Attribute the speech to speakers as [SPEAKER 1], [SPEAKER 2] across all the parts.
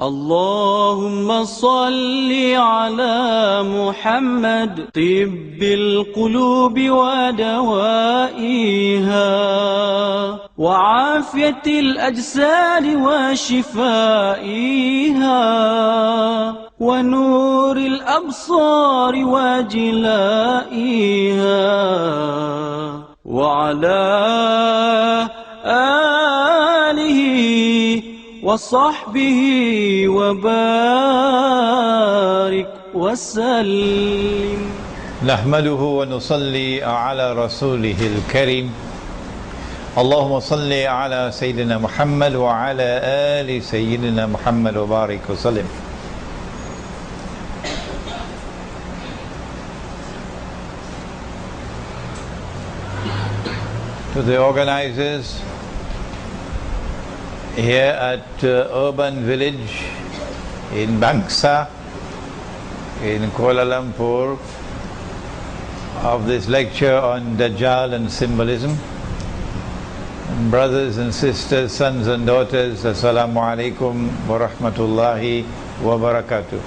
[SPEAKER 1] اللهم صل على محمد طب القلوب ودوائها وعافية الأجساد وشفائها ونور الأبصار وجلائها وعلى آله وصحبه وبارك وسلم.
[SPEAKER 2] نحمده ونصلي على رسوله الكريم. اللهم صل على سيدنا محمد وعلى آل سيدنا محمد وبارك وسلم. To the organizers here at Urban Village in Bangsa in Kuala Lumpur of this lecture on Dajjal and symbolism. And brothers and sisters, sons and daughters, Assalamu alaikum wa rahmatullahi wa barakatuh.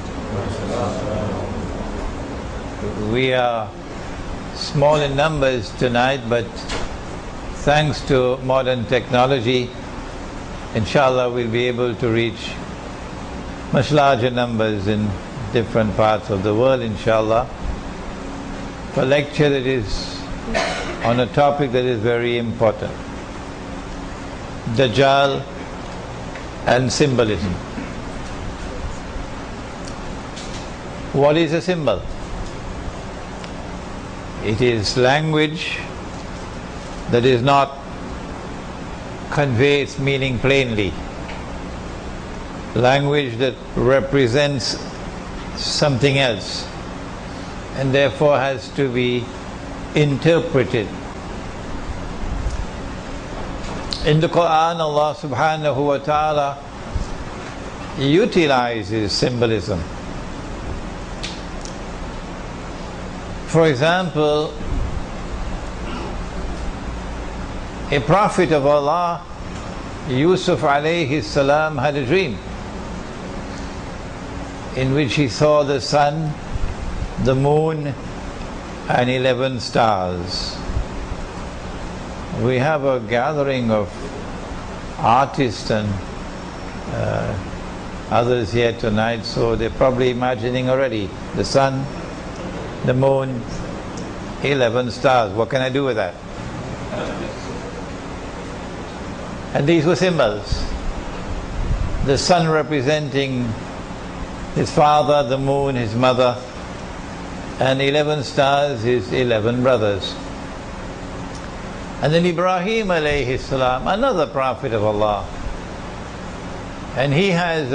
[SPEAKER 2] We are small in numbers tonight, but thanks to modern technology, inshallah we'll be able to reach much larger numbers in different parts of the world, inshallah, for a lecture that is on a topic that is very important: Dajjal and symbolism. What is a symbol? It is language that is not convey its meaning plainly. Language that represents something else and therefore has to be interpreted. In the Quran, Allah subhanahu wa ta'ala utilizes symbolism. For example, a prophet of Allah, Yusuf alayhi salam, had a dream in which he saw the sun, the moon and 11 stars. We have a gathering of artists and others here tonight, so they're probably imagining already the sun, the moon, 11 stars. What can I do with that? And these were symbols. The sun representing his father, the moon his mother, and 11 stars his 11 brothers. And then Ibrahim alayhi salam, another prophet of Allah, and he has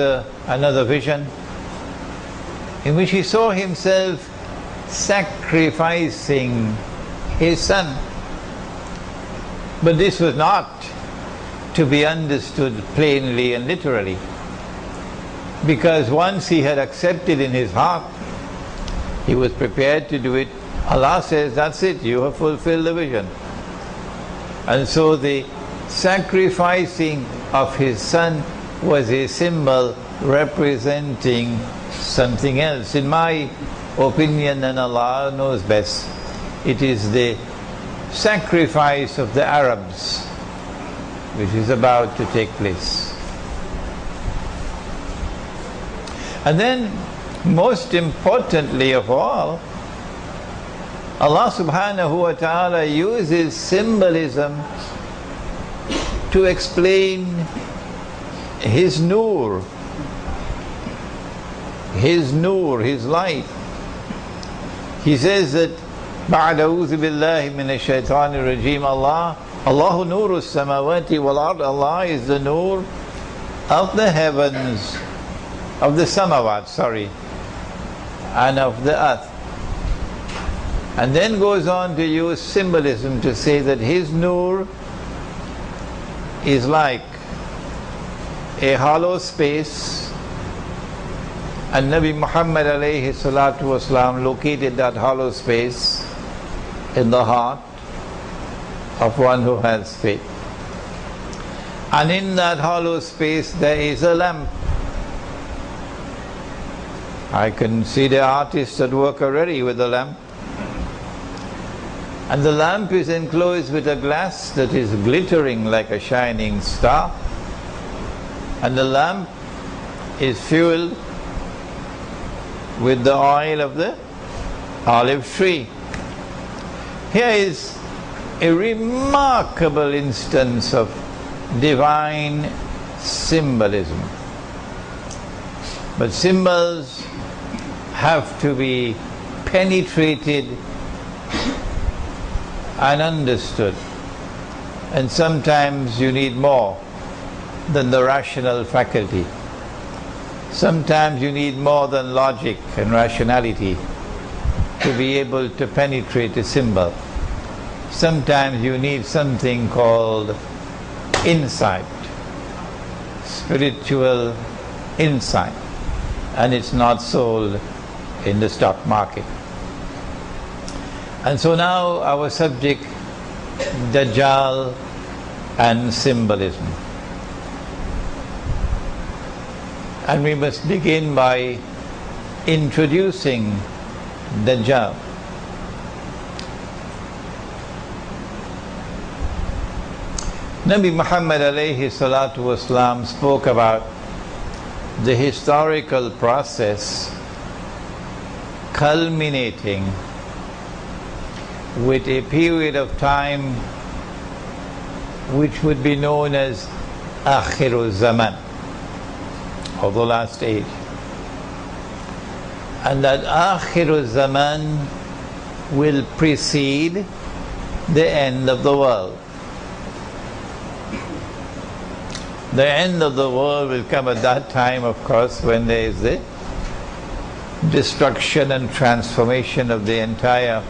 [SPEAKER 2] another vision in which he saw himself sacrificing his son. But this was not to be understood plainly and literally, because once he had accepted in his heart, he was prepared to do it. Allah says, that's it, you have fulfilled the vision. And so the sacrificing of his son was a symbol representing something else. In my opinion, and Allah knows best, it is the sacrifice of the Arabs which is about to take place. And then, most importantly of all, Allah subhanahu wa ta'ala uses symbolism to explain His nur, His light. He says that بعد أعوذ بالله من الشيطان الرجيم, Allahu nuru samawati wal ard, Allah is the nur of the heavens, of the samawat, and of the earth. And then goes on to use symbolism to say that His nur is like a hollow space, and Nabi Muhammad alayhi salatu wasalam located that hollow space in the heart of one who has faith. And in that hollow space there is a lamp. I can see the artists at work already with the lamp. And the lamp is enclosed with a glass that is glittering like a shining star. And the lamp is fueled with the oil of the olive tree. Here is a remarkable instance of divine symbolism. But symbols have to be penetrated and understood. And sometimes you need more than the rational faculty. Sometimes you need more than logic and rationality to be able to penetrate a symbol. Sometimes you need something called insight, spiritual insight, and it's not sold in the stock market. And so now our subject, Dajjal and symbolism. And we must begin by introducing Dajjal. Nabi Muhammad alayhi salatu wasalam spoke about the historical process culminating with a period of time which would be known as الزمان, or the last age. And that الزمان will precede the end of the world. The end of the world will come at that time, of course, when there is the destruction and transformation of the entire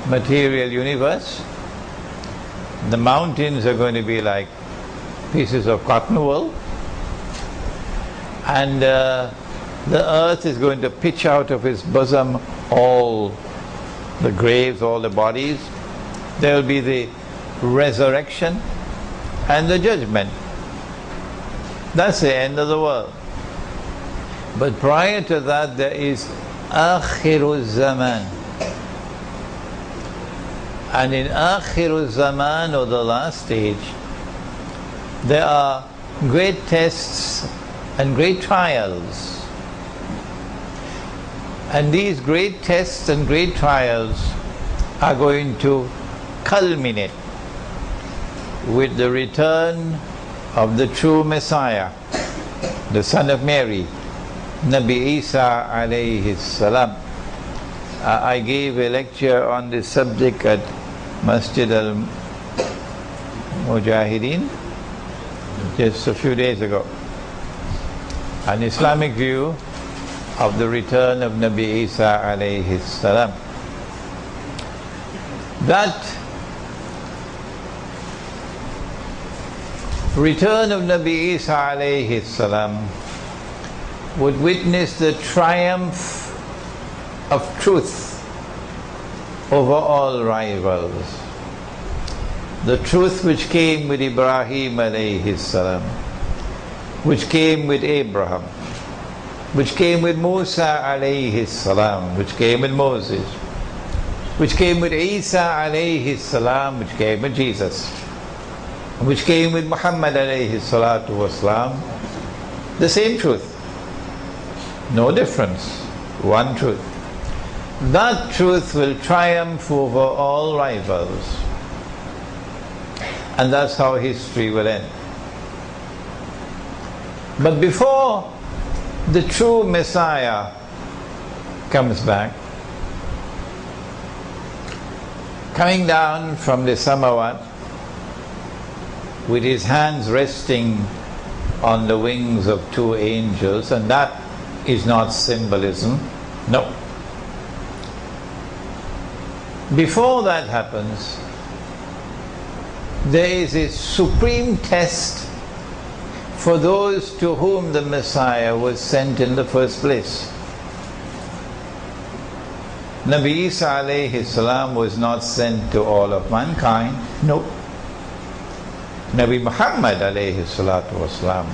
[SPEAKER 2] material universe. The mountains are going to be like pieces of cotton wool, and the earth is going to pitch out of its bosom all the graves, all the bodies. There will be the resurrection and the judgment. That's the end of the world. But prior to that, there is الزمان. And in الزمان, or the last stage, there are great tests and great trials. And these great tests and great trials are going to culminate with the return of the true Messiah, the son of Mary, Nabi Isa alayhi salam. I gave a lecture on this subject at Masjid al-Mujahideen just a few days ago. An Islamic view of the return of Nabi Isa alayhi salam. That return of Nabi Isa alayhi salam would witness the triumph of truth over all rivals. The truth which came with Ibrahim alayhi salam, which came with Abraham, which came with Musa alayhi salam, which came with Moses, which came with Isa alayhi salam, which came with Jesus, which came with Muhammad alayhi salatu wasalam. The same truth, no difference, one truth. That truth will triumph over all rivals, and that's how history will end. But before the true Messiah comes back, coming down from the Samawat with his hands resting on the wings of two angels, and that is not symbolism, no. Before that happens, there is a supreme test for those to whom the Messiah was sent in the first place. Nabi Isa alayhi salam was not sent to all of mankind, no. Nabi Muhammad alayhi salatu wasalam,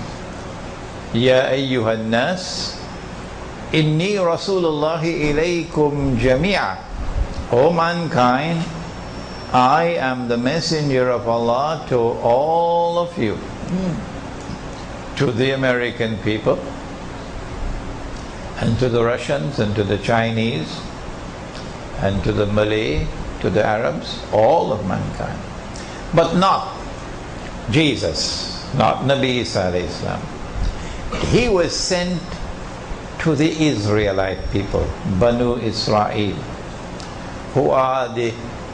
[SPEAKER 2] Ya ayyuhan nas, Inni Rasulullahi ilaykum jami'a. O mankind, I am the messenger of Allah to all of you. To the American people, and to the Russians, and to the Chinese, and to the Malay, to the Arabs, all of mankind. But not Jesus, not Nabi Isa alayhi salam. He was sent to the Israelite people, Banu Israel, who are the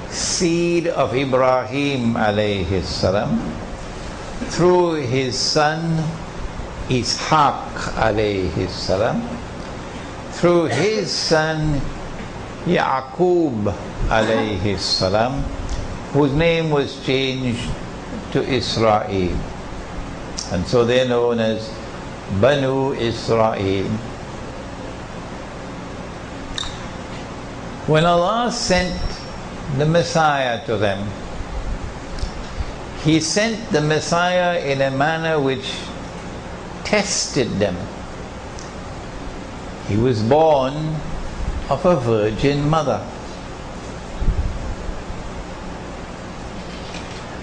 [SPEAKER 2] seed of Ibrahim alayhi salam, through his son Ishaq alayhi salam, through his son Yaqub alayhi salam, whose name was changed to Israel. And so they're known as Banu Israel. When Allah sent the Messiah to them, He sent the Messiah in a manner which tested them. He was born of a virgin mother.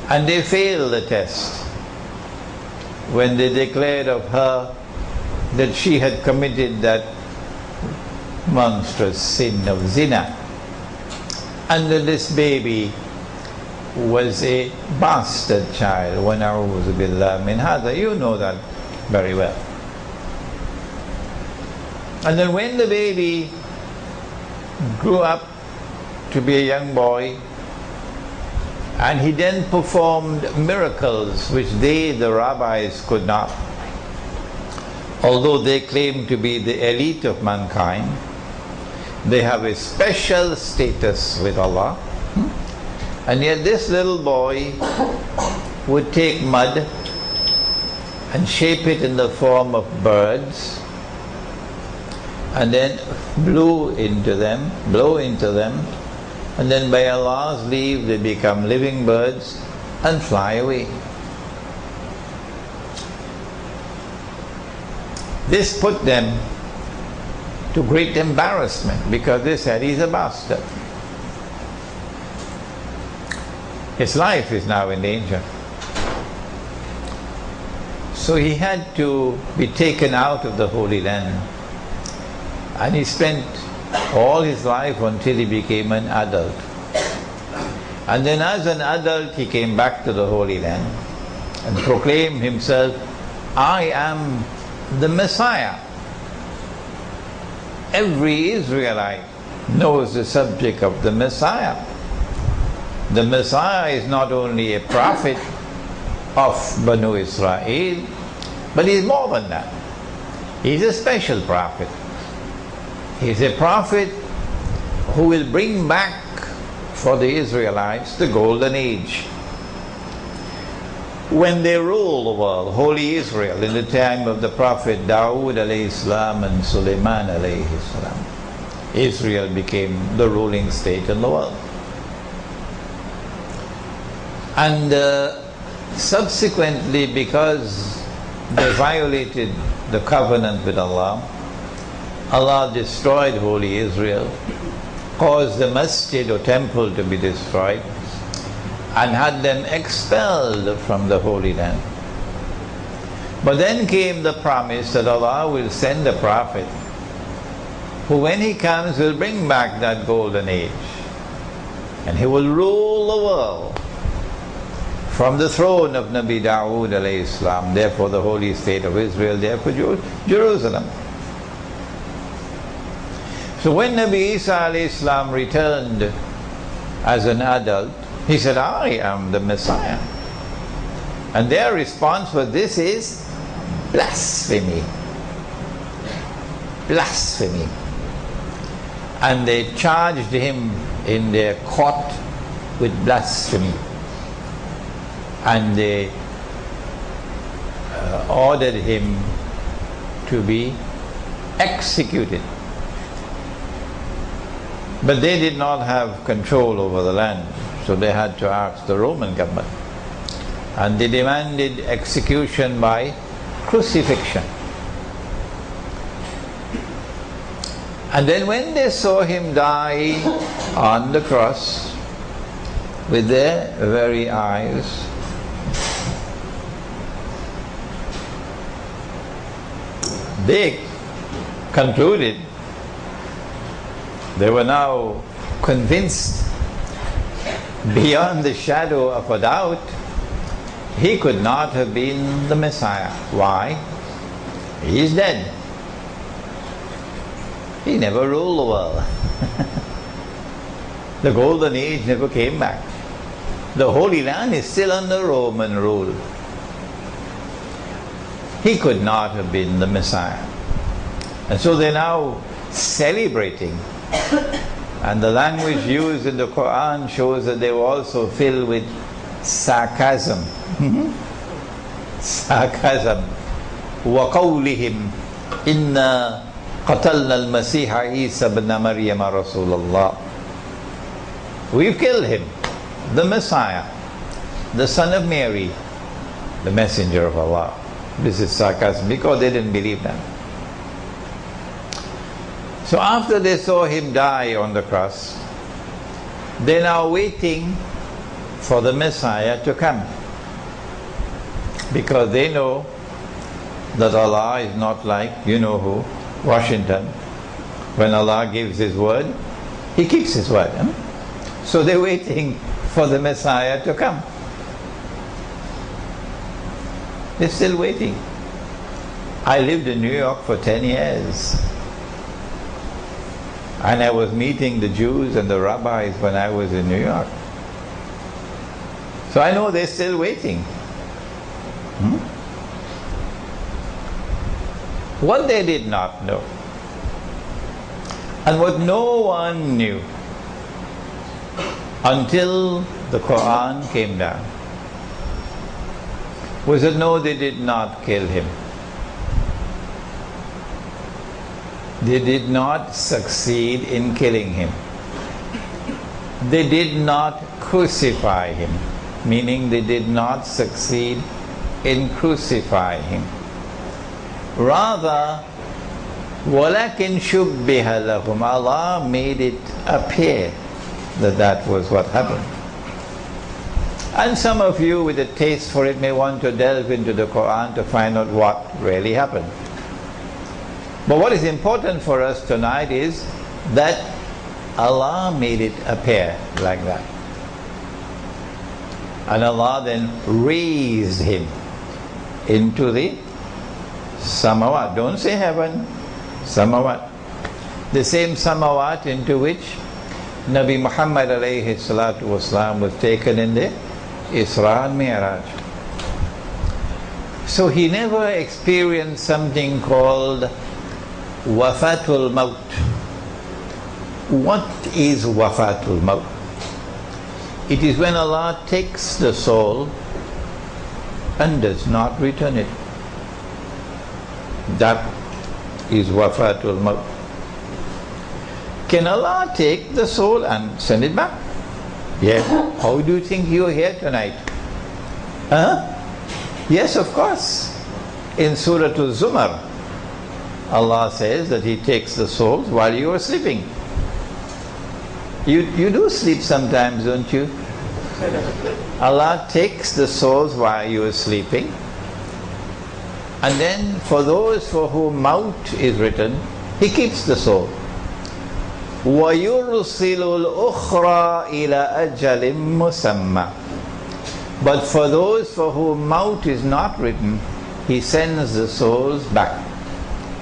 [SPEAKER 2] And they failed the test when they declared of her that she had committed that monstrous sin of zina, and that this baby was a bastard child. Wa na'udhu billah min hadha. You know that very well. And then when the baby grew up to be a young boy, and he then performed miracles which they, the rabbis, could not, although they claim to be the elite of mankind, they have a special status with Allah. And yet this little boy would take mud and shape it in the form of birds, and then blow into them, and then by Allah's leave they become living birds and fly away. This put them to great embarrassment, because they said he's a bastard. His life is now in danger. So he had to be taken out of the Holy Land. And he spent all his life until he became an adult. And then as an adult he came back to the Holy Land and proclaimed himself, I am the Messiah. Every Israelite knows the subject of the Messiah. The Messiah is not only a prophet of Banu Israel, but he's more than that. He's a special prophet. He's a prophet who will bring back for the Israelites the golden age, when they rule the world, holy Israel, in the time of the Prophet Dawood alayhi salam and Sulaiman alayhi salam. Israel became the ruling state in the world. And subsequently, because they violated the covenant with Allah, Allah destroyed holy Israel, caused the masjid or temple to be destroyed, and had them expelled from the Holy Land. But then came the promise that Allah will send a prophet who, when he comes, will bring back that golden age, and he will rule the world from the throne of Nabi Dawood alayhi salam, therefore the holy state of Israel, therefore Jerusalem. So when Nabi Isa alayhi salam returned as an adult, he said, I am the Messiah. And their response was, this is blasphemy. Blasphemy. And they charged him in their court with blasphemy. And they ordered him to be executed. But they did not have control over the land, so they had to ask the Roman government. And they demanded execution by crucifixion. And then when they saw him die on the cross with their very eyes, they concluded, they were now convinced beyond the shadow of a doubt, he could not have been the Messiah. Why? He is dead. He never ruled the world. The golden age never came back. The Holy Land is still under Roman rule. He could not have been the Messiah. And so they're now celebrating. And the language used in the Quran shows that they were also filled with sarcasm. Sarcasm. وَقَوْلِهِمْ إِنَّا قَتَلْنَا الْمَسِيحَ عِيسَى بْنَ مَرْيَمَ رَسُولَ اللَّهِ. We've killed him, the Messiah, the son of Mary, the messenger of Allah. This is sarcasm because they didn't believe that. So after they saw him die on the cross, they're now waiting for the Messiah to come. Because they know that Allah is not like, you know who, Washington. When Allah gives His word, He keeps His word. So they're waiting for the Messiah to come. They're still waiting. I lived in New York for 10 years. And I was meeting the Jews and the rabbis when I was in New York. So I know they're still waiting. What they did not know, and what no one knew until the Quran came down, was that no, they did not kill him. They did not succeed in killing him. They did not crucify him, meaning they did not succeed in crucifying him. Rather, وَلَكِنْ شُبِّهَ لَهُمْ, Allah made it appear that that was what happened. And some of you with a taste for it may want to delve into the Quran to find out what really happened. But what is important for us tonight is that Allah made it appear like that. And Allah then raised him into the samawat. Don't say heaven, samawat. The same samawat into which Nabi Muhammad alayhi salatu wasalam was taken in the Isra and Mi'raj. So he never experienced something called wafatul maut. What is wafatul maut? It is when Allah takes the soul and does not return it. That is wafatul maut. Can Allah take the soul and send it back? Yes. How do you think you are here tonight? Yes, of course. In Surah Al-Zumar, Allah says that He takes the souls while you are sleeping. You do sleep sometimes, don't you? Allah takes the souls while you are sleeping. And then for those for whom maut is written, He keeps the soul. وَيُرْسِلُ الْأُخْرَى إِلَى أَجَلٍ مُسَمَّى. But for those for whom maut is not written, He sends the souls back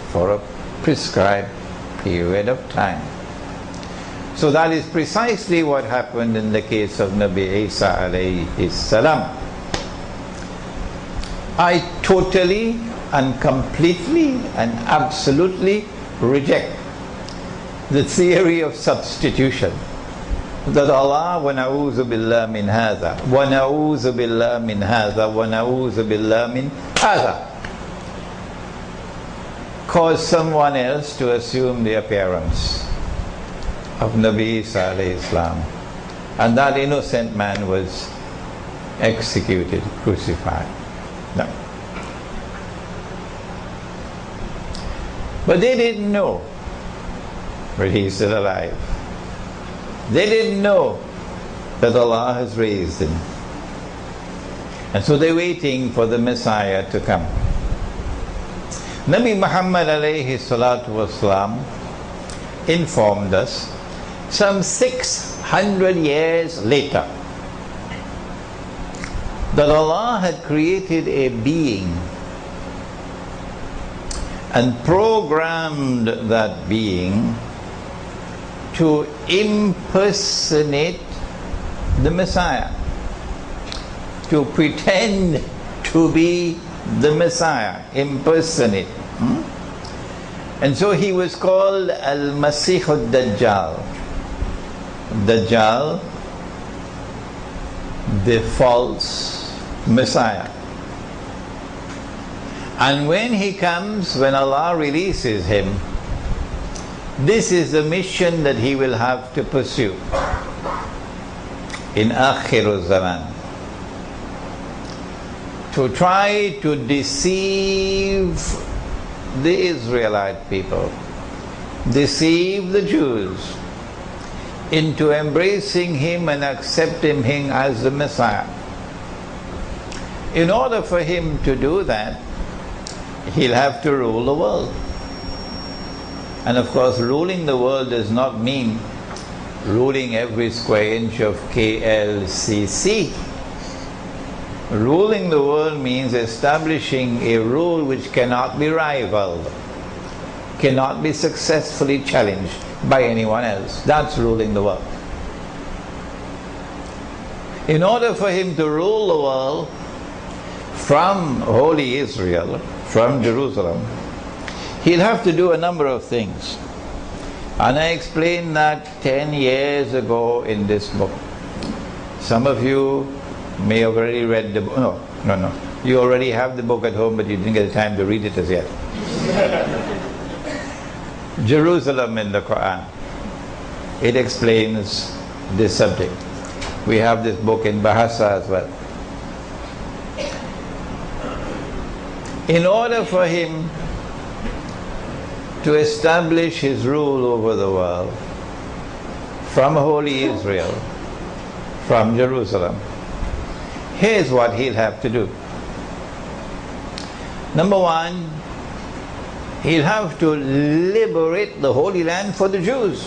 [SPEAKER 2] for a prescribed period of time. So that is precisely what happened in the case of Nabi Isa alayhi salam. I totally and completely and absolutely reject the theory of substitution. That Allah, wa na'udhu billah min hadha, wa na'udhu billah min hadha, wa na'udhu billah min hadha, caused someone else to assume the appearance of Nabi Isa alayhi salam. And that innocent man was executed, crucified. No. But they didn't know but he's still alive. They didn't know that Allah has raised him. And so they're waiting for the Messiah to come. Nabi Muhammad alayhi salatu wasalam informed us some 600 years later that Allah had created a being and programmed that being to impersonate the Messiah, to pretend to be the Messiah, impersonate. And so he was called Al-Masih al-Dajjal. Dajjal, the false Messiah. And when he comes, when Allah releases him, this is the mission that he will have to pursue in Akhir Zaman. To try to deceive the Israelite people, deceive the Jews into embracing him and accepting him as the Messiah. In order for him to do that, he'll have to rule the world. And of course, ruling the world does not mean ruling every square inch of KLCC. Ruling the world means establishing a rule which cannot be rivaled, cannot be successfully challenged by anyone else. That's ruling the world. In order for him to rule the world from Holy Israel, from Jerusalem, he'll have to do a number of things. And I explained that 10 years ago in this book. Some of you may have already read the book. No. You already have the book at home, but you didn't get the time to read it as yet. Jerusalem in the Quran. It explains this subject. We have this book in Bahasa as well. In order for him to establish his rule over the world from Holy Israel, from Jerusalem, here's what he'll have to do. Number one, he'll have to liberate the Holy Land for the Jews.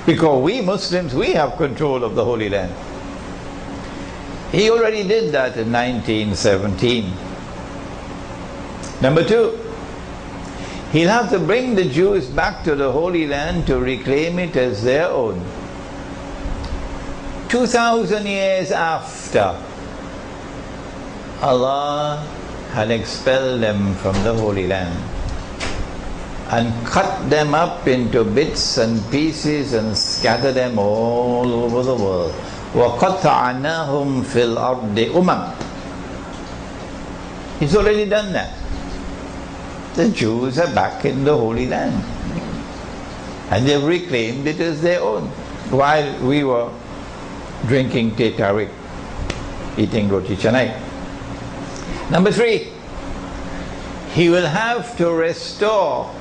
[SPEAKER 2] Because we Muslims, we have control of the Holy Land. He already did that in 1917. Number two, he'll have to bring the Jews back to the Holy Land to reclaim it as their own. 2,000 years after Allah had expelled them from the Holy Land and cut them up into bits and pieces and scattered them all over the world. وَقَطَعْنَاهُمْ فِي الْأَرْضِ أُمَمٍ. He's already done that. The Jews are back in the Holy Land and they've reclaimed it as their own, while we were drinking teh tarik, eating roti canai. Number three, he will have to restore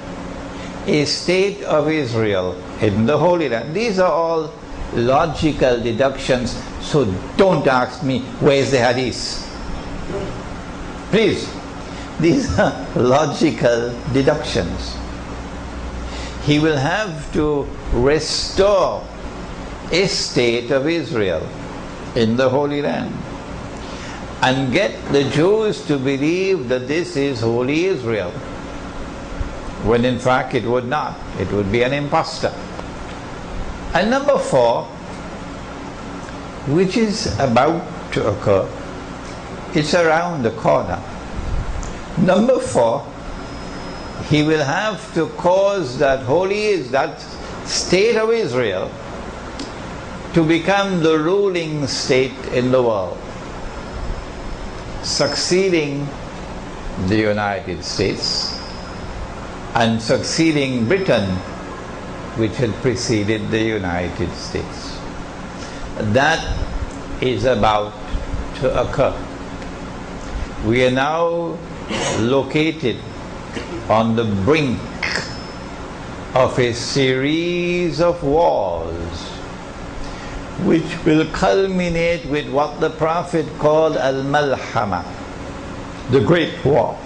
[SPEAKER 2] a state of Israel in the Holy Land. These are all logical deductions, so don't ask me where's the hadith. Please, these are logical deductions. He will have to restore a state of Israel in the Holy Land and get the Jews to believe that this is Holy Israel, when in fact it would not. It would be an impostor. And number four, which is about to occur, it's around the corner. Number four, he will have to cause that that state of Israel to become the ruling state in the world, succeeding the United States and succeeding Britain, which had preceded the United States. That is about to occur. We are now located on the brink of a series of wars which will culminate with what the Prophet called al-malhama, the Great War.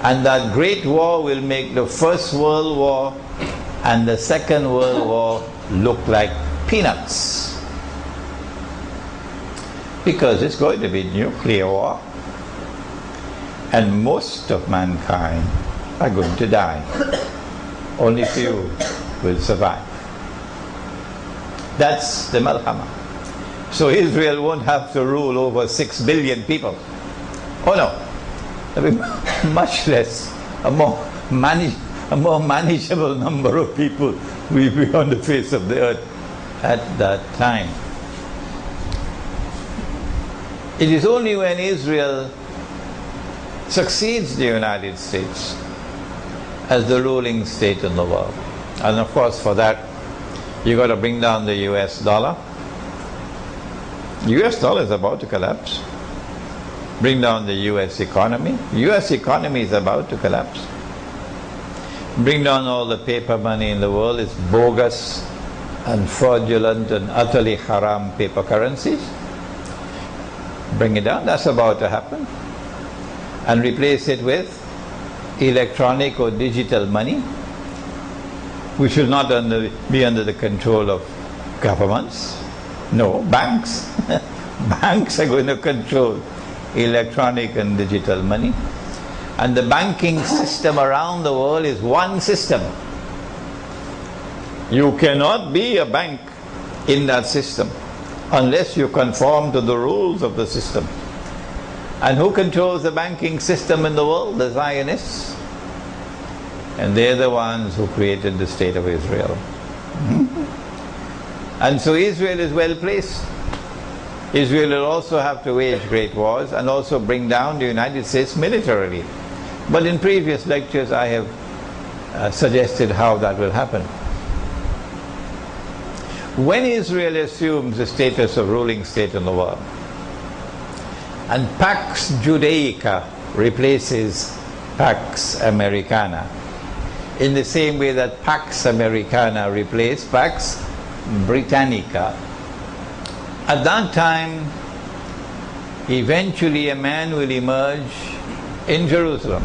[SPEAKER 2] And that Great War will make the First World War and the Second World War look like peanuts. Because it's going to be nuclear war. And most of mankind are going to die. Only few will survive. That's the malhama. So Israel won't have to rule over 6 billion people. Oh no. There'll be much less. A more manageable number of people will be on the face of the earth at that time. It is only when Israel succeeds the United States as the ruling state in the world. And of course, for that, you got to bring down the US dollar. US dollar is about to collapse. Bring down the US economy. US economy is about to collapse. Bring down all the paper money in the world. It's bogus and fraudulent and utterly haram paper currencies. Bring it down. That's about to happen. And replace it with electronic or digital money, which will not be under the control of governments. No, banks. Banks are going to control electronic and digital money. And the banking system around the world is one system. You cannot be a bank in that system unless you conform to the rules of the system. And who controls the banking system in the world? The Zionists. And they're the ones who created the state of Israel. And so Israel is well placed. Israel will also have to wage great wars and also bring down the United States militarily. But in previous lectures I have suggested how that will happen. When Israel assumes the status of ruling state in the world, and Pax Judaica replaces Pax Americana, in the same way that Pax Americana replaced Pax Britannica. At that time, eventually a man will emerge in Jerusalem.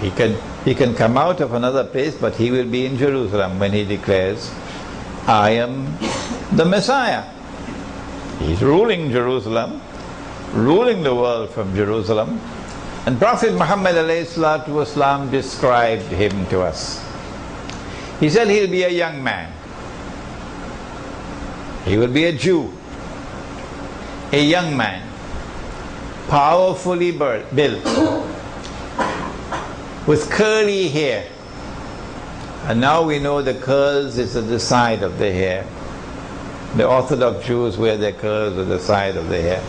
[SPEAKER 2] He can come out of another place, but he will be in Jerusalem when he declares, I am the Messiah. He's ruling Jerusalem, ruling the world from Jerusalem. And Prophet Muhammad ﷺ described him to us. He said he'll be a young man. He will be a Jew, a young man, powerfully built, with curly hair. And now we know the curls is at the side of the hair. The Orthodox Jews wear their curls at the side of the hair.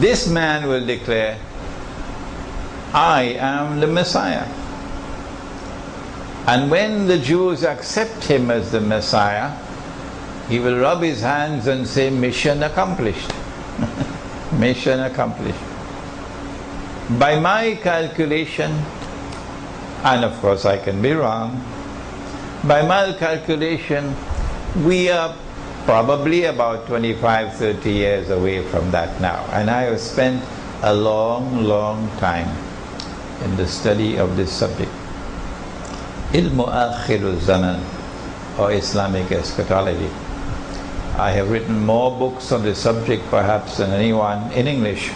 [SPEAKER 2] This man will declare, I am the Messiah. And when the Jews accept him as the Messiah, he will rub his hands and say, mission accomplished. Mission accomplished. By my calculation, and of course I can be wrong, by my calculation, we are probably about 25-30 years away from that now. And I have spent a long time in the study of this subject. Ilmu Akhiru Zaman, or Islamic eschatology. I have written more books on this subject perhaps than anyone in English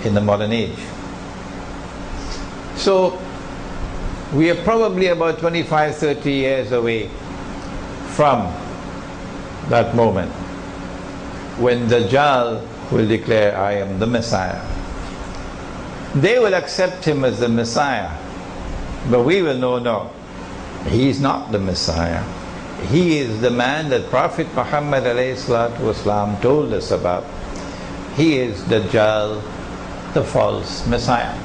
[SPEAKER 2] in the modern age. So we are probably about 25-30 years away from that moment when Dajjal will declare, I am the Messiah. They will accept him as the Messiah, but we will know, no, he's not the Messiah. He is the man that Prophet Muhammad ﷺ told us about. He is Dajjal, the false Messiah.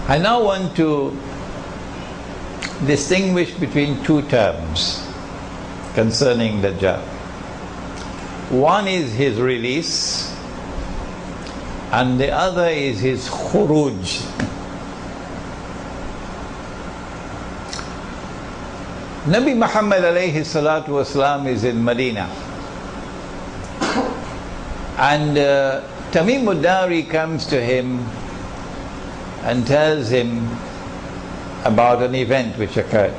[SPEAKER 2] I now want to distinguish between two terms. concerning Dajjal. One is his release, and the other is his khuruj. Nabi Muhammad alayhi salatu wasalam is in Medina, and Tamim ad-Dari comes to him and tells him about an event which occurred.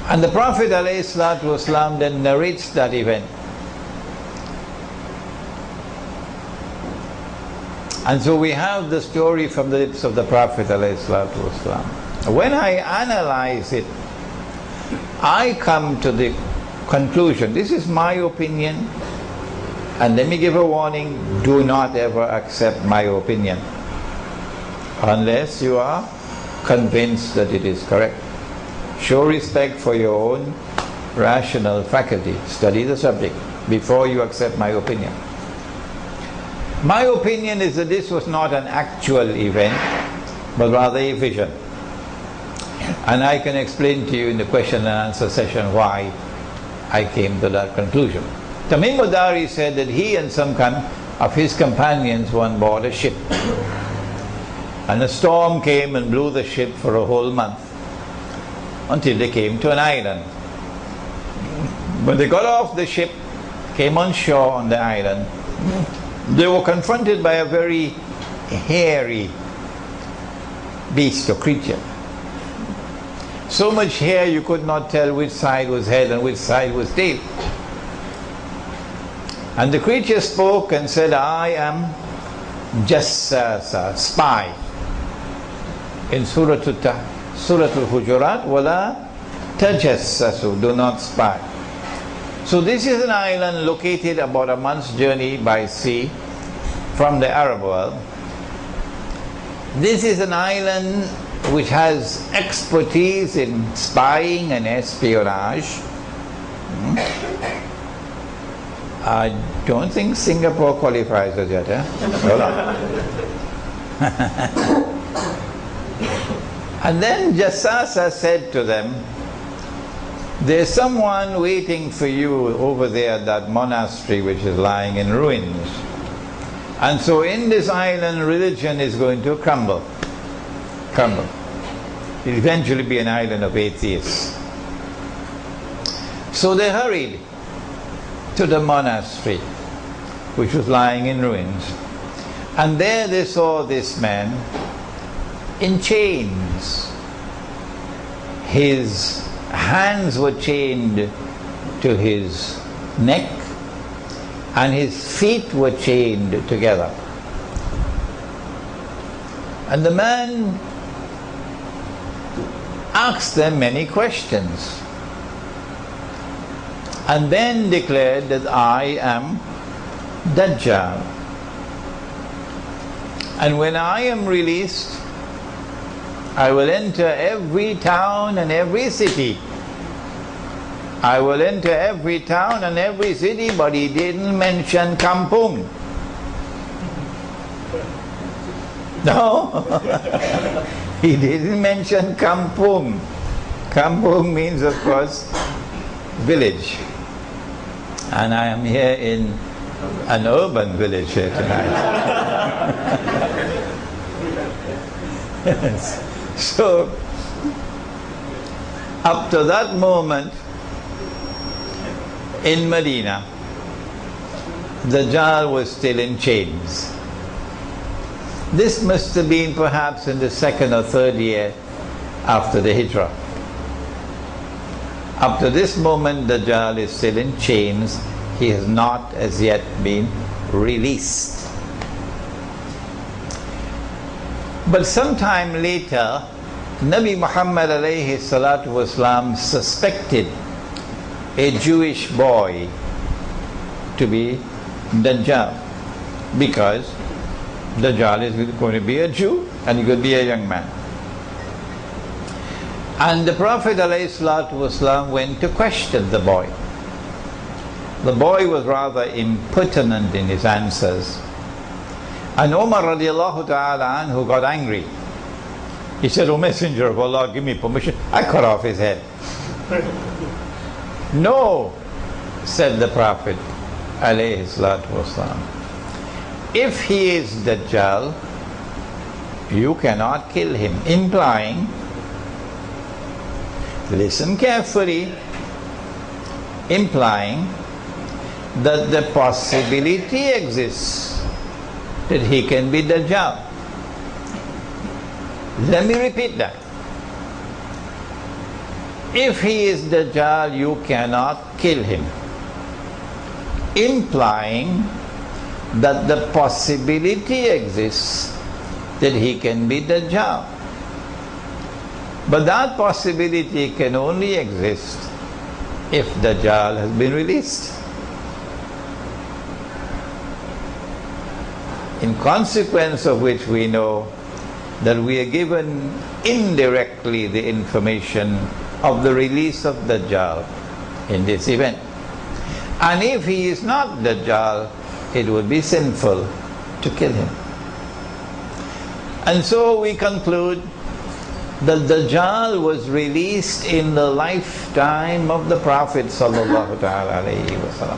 [SPEAKER 2] And the Prophet ﷺ then narrates that event. And so we have the story from the lips of the Prophet ﷺ. When I analyze it, I come to the conclusion, this is my opinion, and let me give a warning, do not ever accept my opinion unless you are convinced that it is correct. Show respect for your own rational faculty. Study the subject before you accept my opinion. My opinion is that this was not an actual event, but rather a vision. And I can explain to you in the question and answer session why I came to that conclusion. Tamim ad-Dari said that he and some of his companions were on board a ship. And a storm came and blew the ship for a whole month, until they came to an island. When they got off the ship, came on shore on the island, they were confronted by a very hairy beast or creature. So much hair you could not tell which side was head and which side was tail. And the creature spoke and said, I am Jassasa, spy. In Surah Al-Hujurat, wala tajassasu, do not spy. So this is an island located about a month's journey by sea from the Arab world. This is an island which has expertise in spying and espionage. I don't think Singapore qualifies as yet, Hold on. And then Jassasa said to them, there's someone waiting for you over there at that monastery which is lying in ruins. And so in this island, religion is going to crumble. It'll eventually be an island of atheists. So they hurried to the monastery which was lying in ruins. And there they saw this man in chains. His hands were chained to his neck and his feet were chained together. And the man asked them many questions and then declared that I am Dajjal. And when I am released, I will enter every town and every city. I will enter every town and every city, but he didn't mention Kampung. No, he didn't mention Kampung. Kampung means, of course, village. And I am here in an urban village here tonight. Yes. So, up to that moment in Medina, Dajjal was still in chains. This must have been perhaps in the 2nd or 3rd year after the Hijrah. Up to this moment, Dajjal is still in chains. He has not as yet been released. But sometime later, Nabi Muhammad alayhi salatu wasalam suspected a Jewish boy to be Dajjal, because Dajjal is going to be a Jew and he could be a young man. And the Prophet ﷺ went to question the boy. The boy was rather impertinent in his answers. And Umar radiallahu ta'ala anhu got angry. He said, "O Messenger of Allah, give me permission." I cut off his head. No, said the Prophet alayhi salatu wasalam. If he is Dajjal, you cannot kill him, implying, listen carefully, implying that the possibility exists that he can be Dajjal. Let me repeat that. If he is Dajjal, you cannot kill him, implying that the possibility exists that he can be Dajjal. But that possibility can only exist if Dajjal has been released. In consequence of which we know that we are given indirectly the information of the release of Dajjal in this event. And if he is not Dajjal, it would be sinful to kill him. And so we conclude that Dajjal was released in the lifetime of the Prophet sallallahu alaihi wasallam.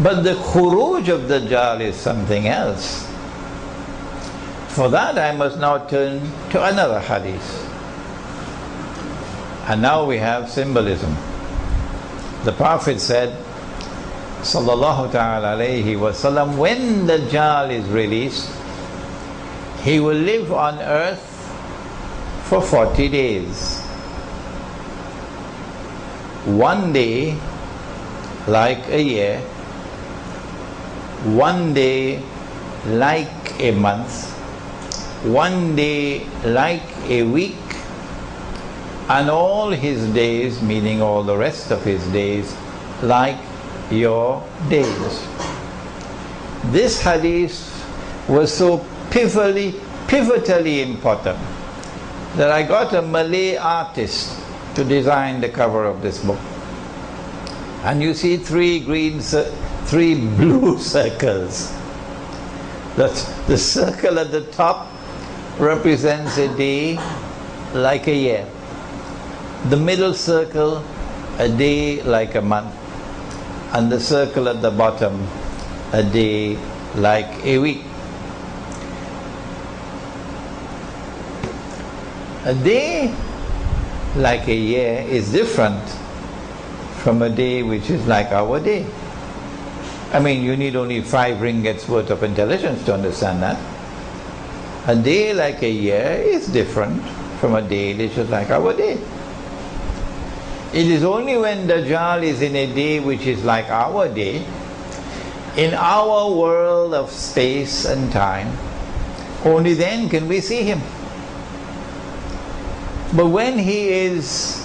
[SPEAKER 2] But the khuruj of Dajjal is something else. For that I must now turn to another hadith. And now we have symbolism. The Prophet said, sallallahu ta'ala alayhi wasallam, when Dajjal is released, he will live on earth for 40 days. One day like a year, one day like a month, one day like a week, and all his days, meaning all the rest of his days, like your days. This hadith was so pivotally important that I got a Malay artist to design the cover of this book. And you see three blue circles. The circle at the top represents a day like a year. The middle circle, a day like a month. And the circle at the bottom, a day like a week. A day like a year is different from a day which is like our day. I mean, you need only 5 ringgits worth of intelligence to understand that. A day like a year is different from a day which is like our day. It is only when Dajjal is in a day which is like our day, in our world of space and time, only then can we see him. But when he is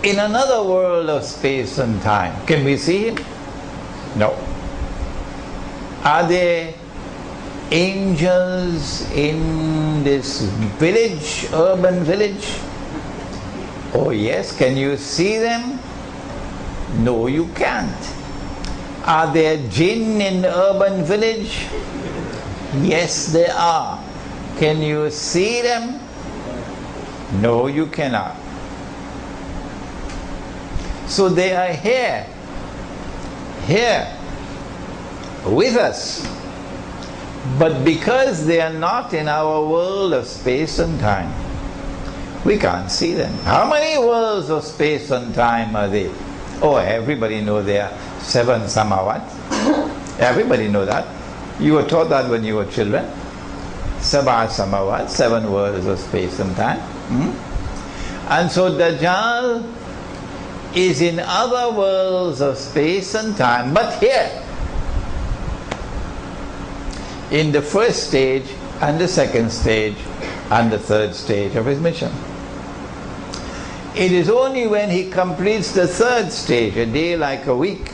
[SPEAKER 2] in another world of space and time, can we see him? No. Are there angels in this village, urban village? Oh yes. Can you see them? No, you can't. Are there jinn in the urban village? Yes, there are. Can you see them? No, you cannot. So they are here with us. But because they are not in our world of space and time, we can't see them. How many worlds of space and time are there? Oh, everybody knows there are 7 samawats. Everybody knows that. You were taught that when you were children. 7 samawats, 7 worlds of space and time. And so Dajjal is in other worlds of space and time, but here, in the first stage and the second stage and the third stage of his mission. It is only when he completes the third stage, a day like a week,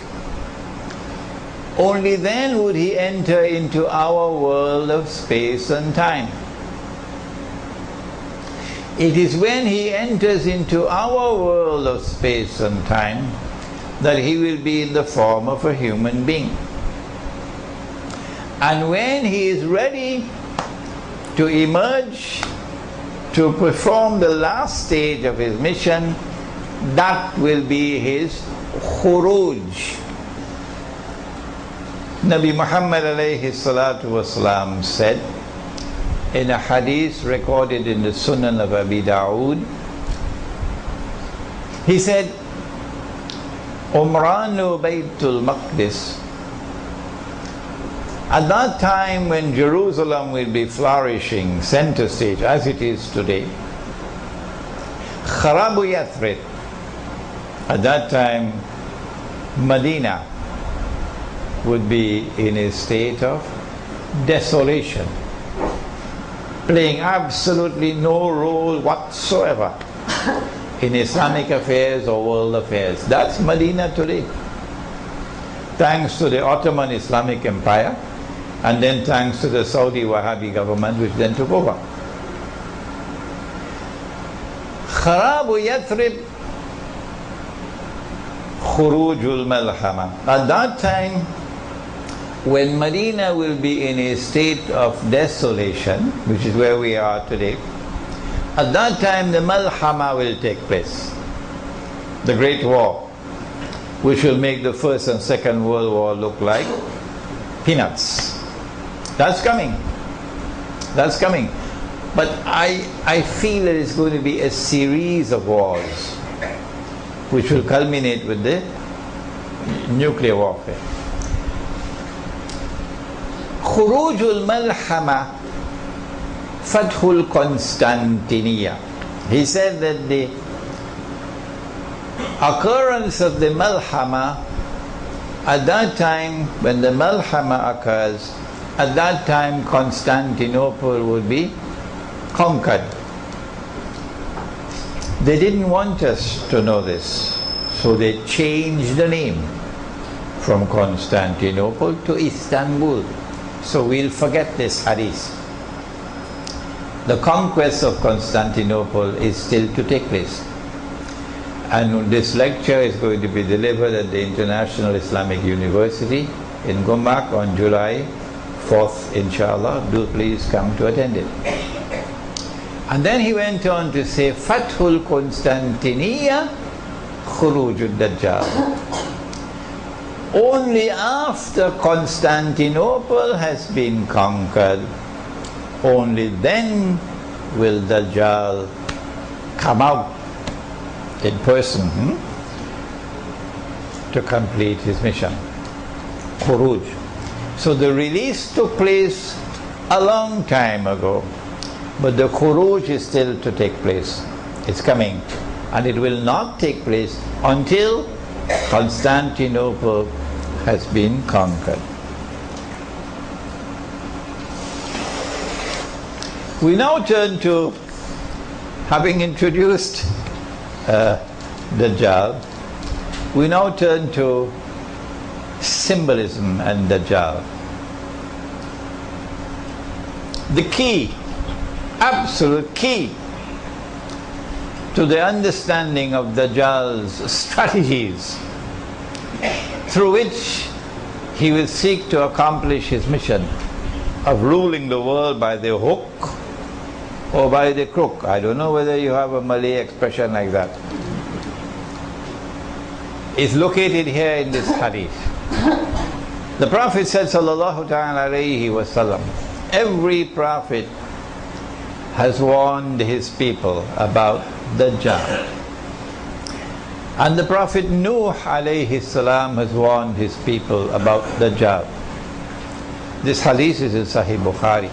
[SPEAKER 2] only then would he enter into our world of space and time. It is when he enters into our world of space and time that he will be in the form of a human being. And when he is ready to emerge to perform the last stage of his mission. That will be his khuruj. Nabi Muhammad alayhi salatu wasalam said in a hadith recorded in the Sunan of Abi Dawood, he said, Umranu Baytul Maqdis, at that time when Jerusalem will be flourishing, center stage as it is today, Kharabu Yathrib, at that time Medina would be in a state of desolation, playing absolutely no role whatsoever in Islamic affairs or world affairs. That's Medina today. Thanks to the Ottoman Islamic Empire, and then thanks to the Saudi Wahhabi government, which then took over. Kharabu Yathrib, Khurujul Malhama. At that time, when Medina will be in a state of desolation, which is where we are today, at that time the Malhama will take place, the Great War, which will make the First and Second World War look like peanuts. That's coming. That's coming. But I feel that it's going to be a series of wars, which will culminate with the nuclear warfare. Khurujul Malhama, Fathul Constantinia. He said that the occurrence of the Malhama, at that time when the Malhama occurs, at that time Constantinople would be conquered. They didn't want us to know this, so they changed the name from Constantinople to Istanbul. So we'll forget this hadith. The conquest of Constantinople is still to take place. And this lecture is going to be delivered at the International Islamic University in Gumak on July 4th, inshallah. Do please come to attend it. And then he went on to say, Fathul Constantiniya, Khurujud Dajjal. Only after Constantinople has been conquered, only then will Dajjal come out in person to complete his mission. Khuruj. So the release took place a long time ago, but the Khuruj is still to take place. It's coming, and it will not take place until Constantinople has been conquered. We now turn to, having introduced Dajjal, we now turn to symbolism and Dajjal. The key, absolute key to the understanding of Dajjal's strategies through which he will seek to accomplish his mission of ruling the world by the hook or by the crook. I don't know whether you have a Malay expression like that. It's located here in this hadith. The Prophet said, sallallahu ta'ala alayhi wa sallam, every prophet has warned his people about Dajjal. And the Prophet Nuh alayhi salam has warned his people about Dajjal. This hadith is in Sahih Bukhari.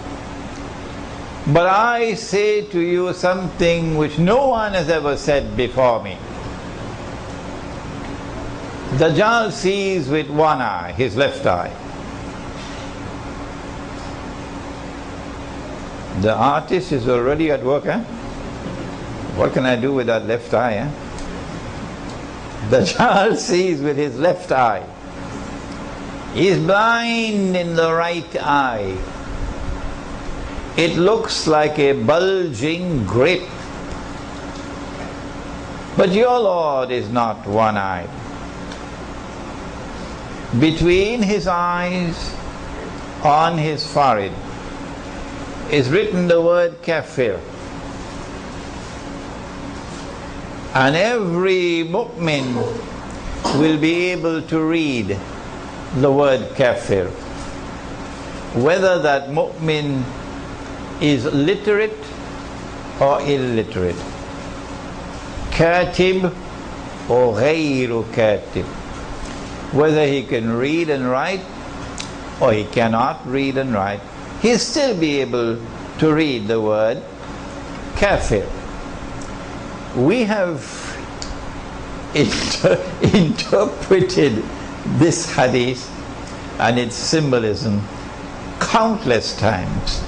[SPEAKER 2] But I say to you something which no one has ever said before me. Dajjal sees with one eye, his left eye. The artist is already at work, eh? What can I do with that left eye, eh? Dajjal sees with his left eye. He is blind in the right eye. It looks like a bulging grape. But your Lord is not one-eyed. Between his eyes, on his forehead, is written the word kafir. And every mu'min will be able to read the word kafir, whether that mu'min is literate or illiterate, katib or ghayru katib, whether he can read and write or he cannot read and write, he'll still be able to read the word kafir. We have interpreted this hadith and its symbolism countless times.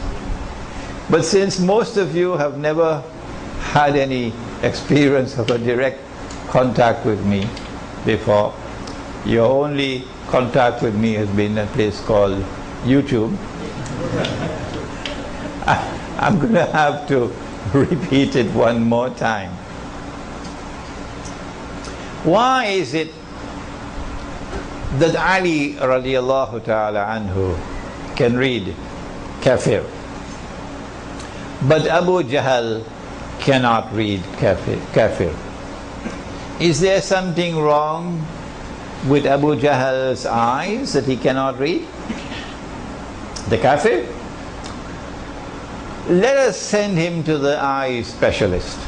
[SPEAKER 2] But since most of you have never had any experience of a direct contact with me before, your only contact with me has been a place called YouTube, I'm going to have to repeat it one more time. Why is it that Ali radiallahu ta'ala anhu can read kafir, but Abu Jahl cannot read kafir? Is there something wrong with Abu Jahl's eyes that he cannot read the kafir? Let us send him to the eye specialist.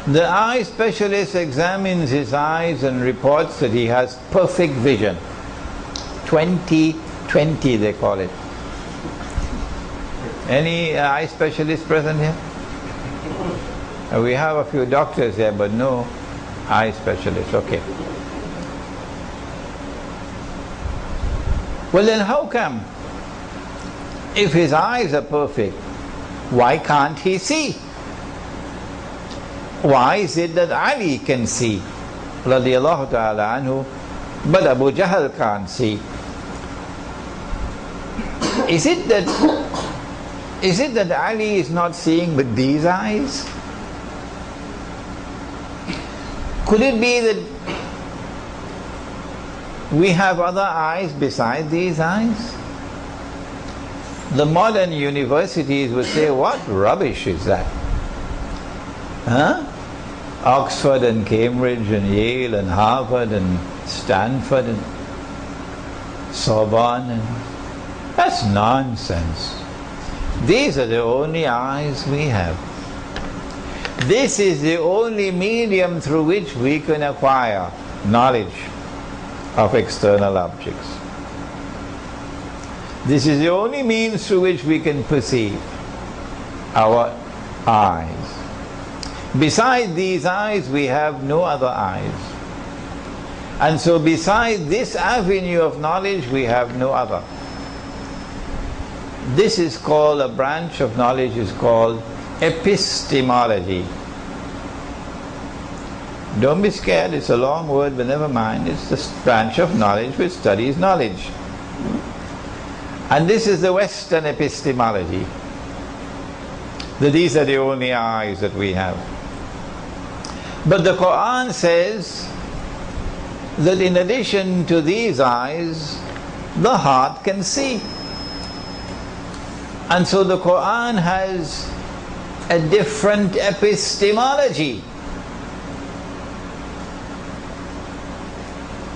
[SPEAKER 2] The eye specialist examines his eyes and reports that he has perfect vision. 20/20 they call it. Any eye specialist present here? We have a few doctors here, but no eye specialists. Okay. Well then, how come, if his eyes are perfect, why can't he see? Why is it that Ali can see, radiallahu ta'ala anhu, but Abu Jahl can't see? Is it that Ali is not seeing with these eyes? Could it be that we have other eyes besides these eyes? The modern universities would say, what rubbish is that? Huh? Oxford and Cambridge and Yale and Harvard and Stanford and Sorbonne, and that's nonsense. These are the only eyes we have. This is the only medium through which we can acquire knowledge of external objects. This is the only means through which we can perceive, our eyes. Besides these eyes, we have no other eyes. And so beside this avenue of knowledge, we have no other. This is called, a branch of knowledge is called epistemology. Don't be scared, it's a long word, but never mind. It's the branch of knowledge which studies knowledge. And this is the Western epistemology. That these are the only eyes that we have. But the Quran says that in addition to these eyes, the heart can see. And so the Quran has a different epistemology.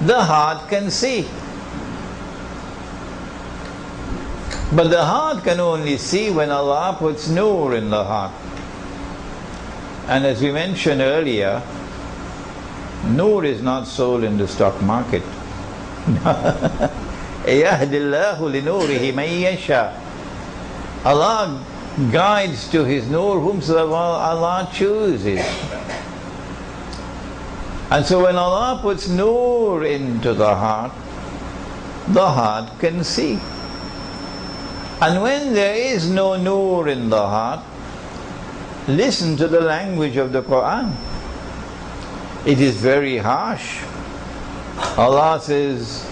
[SPEAKER 2] The heart can see. But the heart can only see when Allah puts nur in the heart. And as we mentioned earlier, nur is not sold in the stock market. يَهْدِ اللَّهُ لِنُورِهِ مَن يَشَاءُ. Allah guides to His nur whomsoever Allah chooses. And so when Allah puts nur into the heart can see. And when there is no nur in the heart, listen to the language of the Quran. It is very harsh. Allah says,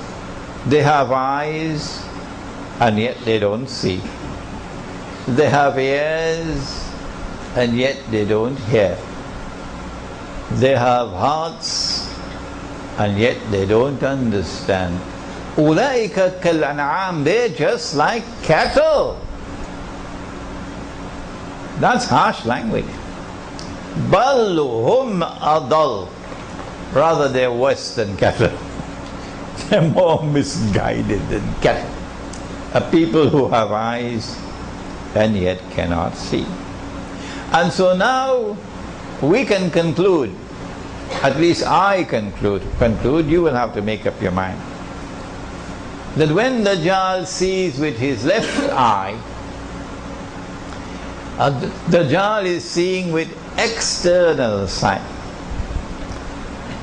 [SPEAKER 2] they have eyes and yet they don't see. They have ears and yet they don't hear. They have hearts and yet they don't understand. أُولَئِكَ كَالْأَنْعَامِ. They're just like cattle. That's harsh language. بَلْ هُمْ أَضَلُّ. Rather, they're worse than cattle. They're more misguided than cattle. A people who have eyes and yet cannot see. And so now we can conclude, at least I conclude, you will have to make up your mind, that when Dajjal sees with his left eye, Dajjal is seeing with external sight.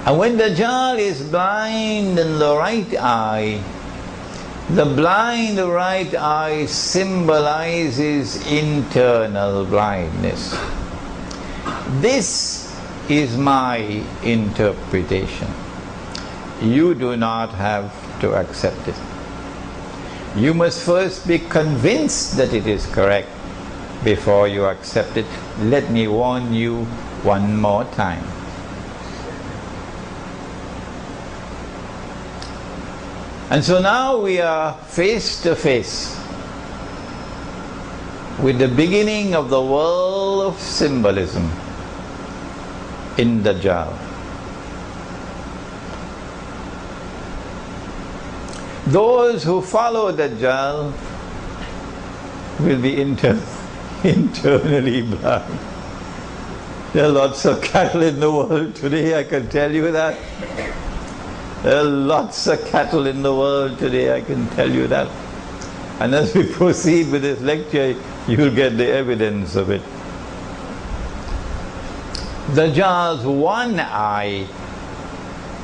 [SPEAKER 2] And when Dajjal is blind in the right eye, the blind right eye symbolizes internal blindness. This is my interpretation. You do not have to accept it. You must first be convinced that it is correct before you accept it. Let me warn you one more time. And so now we are face to face with the beginning of the world of symbolism in Dajjal. Those who follow Dajjal will be internally blind. There are lots of cattle in the world today, I can tell you that. There are lots of cattle in the world today, I can tell you that. And as we proceed with this lecture, you will get the evidence of it. Dajjal's one eye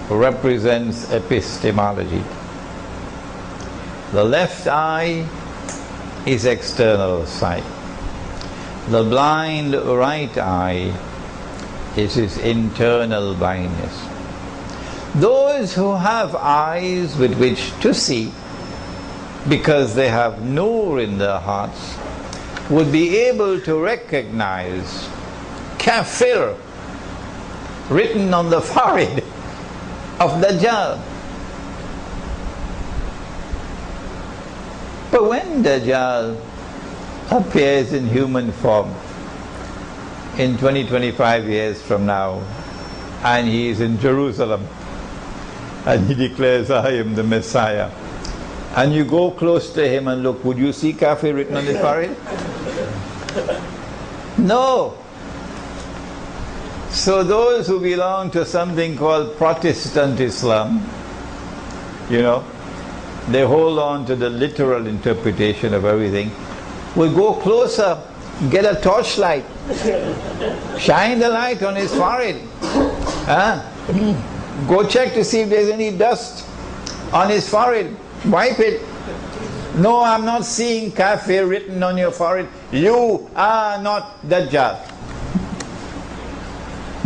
[SPEAKER 2] represents epistemology. The left eye is external sight. The blind right eye is his internal blindness. Those who have eyes with which to see, because they have nur in their hearts, would be able to recognize kafir written on the forehead of Dajjal. But when Dajjal appears in human form in 20-25 years from now, and he is in Jerusalem, and he declares, I am the Messiah, and you go close to him and look, would you see kafir written on his forehead? No. So those who belong to something called Protestant Islam, you know, they hold on to the literal interpretation of everything, will go closer, get a torchlight, shine the light on his forehead, go check to see if there's any dust on his forehead, wipe it. No, I'm not seeing kafir written on your forehead. You are not Dajjal.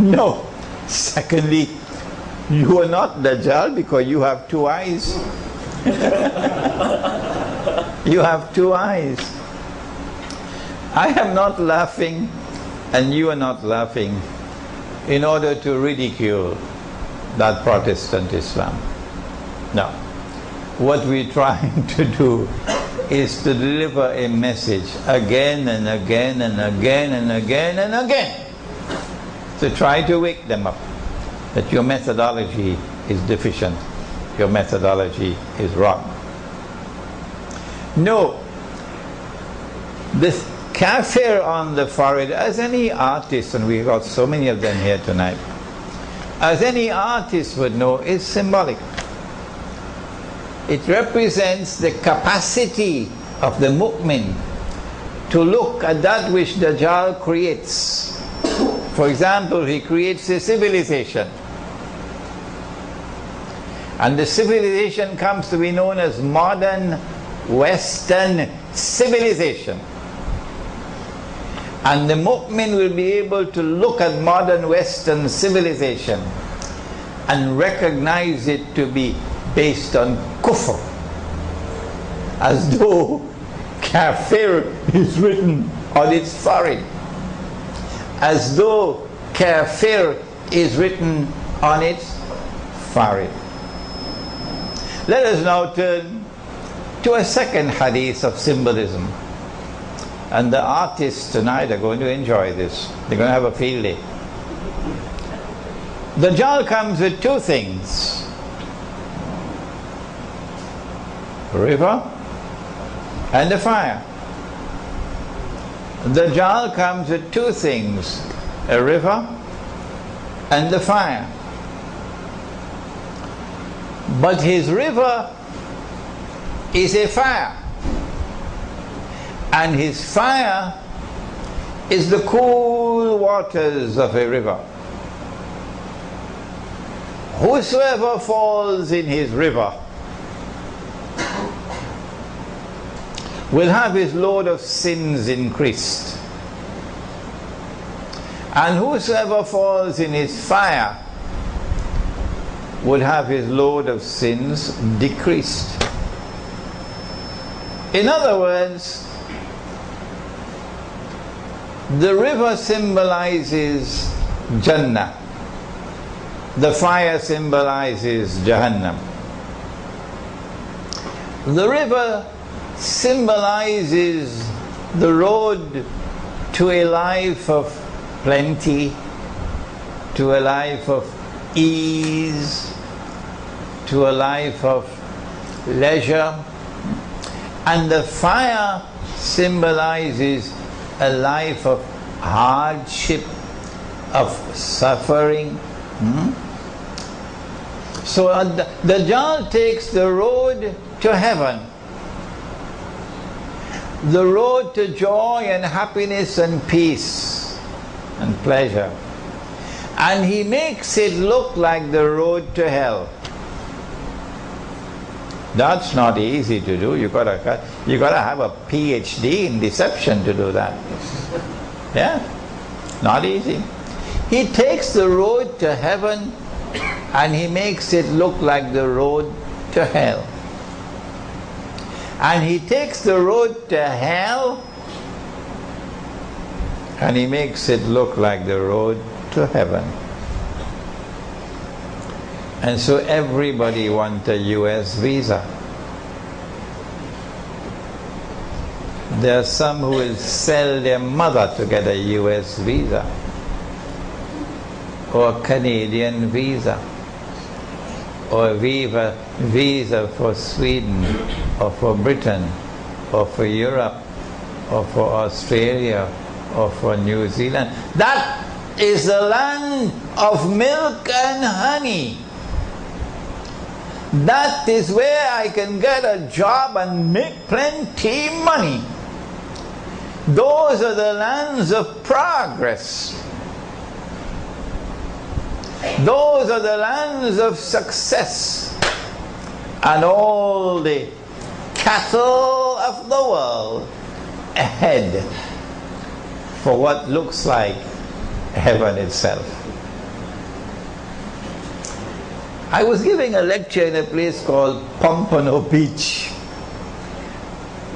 [SPEAKER 2] No. Secondly, you are not Dajjal because you have two eyes. You have two eyes. I am not laughing and you are not laughing in order to ridicule that Protestant Islam. No. What we're trying to do is to deliver a message again and again and again and again and again, to try to wake them up that your methodology is deficient, your methodology is wrong. No, this kafir on the forehead, as any artist, and we've got so many of them here tonight, as any artist would know, is symbolic. It represents the capacity of the mu'min to look at that which Dajjal creates. For example, he creates a civilization, and the civilization comes to be known as modern Western civilization. And the mu'min will be able to look at modern Western civilization and recognize it to be based on kufr, as though kafir is written on its forehead, as though kafir is written on its forehead. Let us now turn to a second hadith of symbolism. And the artists tonight are going to enjoy this. They're going to have a field day. The Dajjal comes with two things: river and the fire. The Dajjal comes with two things: a river and the fire. But his river is a fire, and his fire is the cool waters of a river. Whosoever falls in his river will have his load of sins increased, and whosoever falls in his fire would have his load of sins decreased. In other words, the river symbolizes Jannah, the fire symbolizes Jahannam. The river symbolizes the road to a life of plenty, to a life of ease, to a life of leisure, and the fire symbolizes a life of hardship, of suffering. So the Dajjal takes the road to heaven, the road to joy and happiness and peace and pleasure, and he makes it look like the road to hell. That's not easy to do. You gotta have a PhD in deception to do that. Yeah, not easy. He takes the road to heaven and he makes it look like the road to hell. And he takes the road to hell and he makes it look like the road to heaven. And so everybody wants a US visa. There are some who will sell their mother to get a US visa, or a Canadian visa, or a visa for Sweden, or for Britain, or for Europe, or for Australia, or for New Zealand. That is the land of milk and honey. That is where I can get a job and make plenty money. Those are the lands of progress. Those are the lands of success. And all the cattle of the world ahead for what looks like heaven itself. I was giving a lecture in a place called Pompano Beach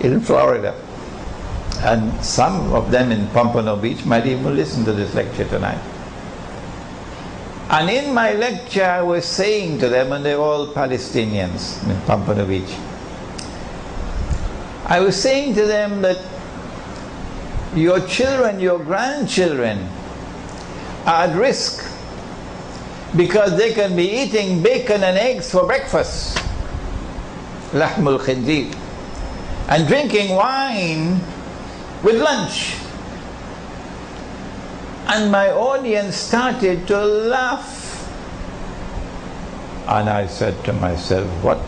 [SPEAKER 2] in Florida. And some of them in Pompano Beach might even listen to this lecture tonight. And in my lecture I was saying to them, and they're all Palestinians in Pompano Beach, I was saying to them that your children, your grandchildren are at risk because they can be eating bacon and eggs for breakfast, lahmul khinzir, and drinking wine with lunch. And my audience started to laugh. And I said to myself, what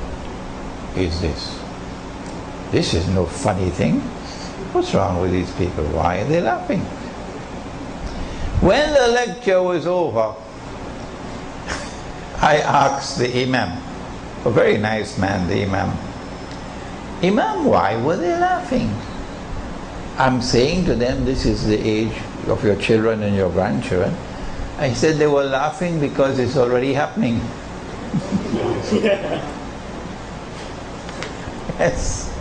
[SPEAKER 2] is this? This is no funny thing. What's wrong with these people? Why are they laughing? When the lecture was over, I asked the Imam, a very nice man, the Imam, Imam, why were they laughing? I'm saying to them, this is the age of your children and your grandchildren. I said they were laughing because it's already happening. Yes.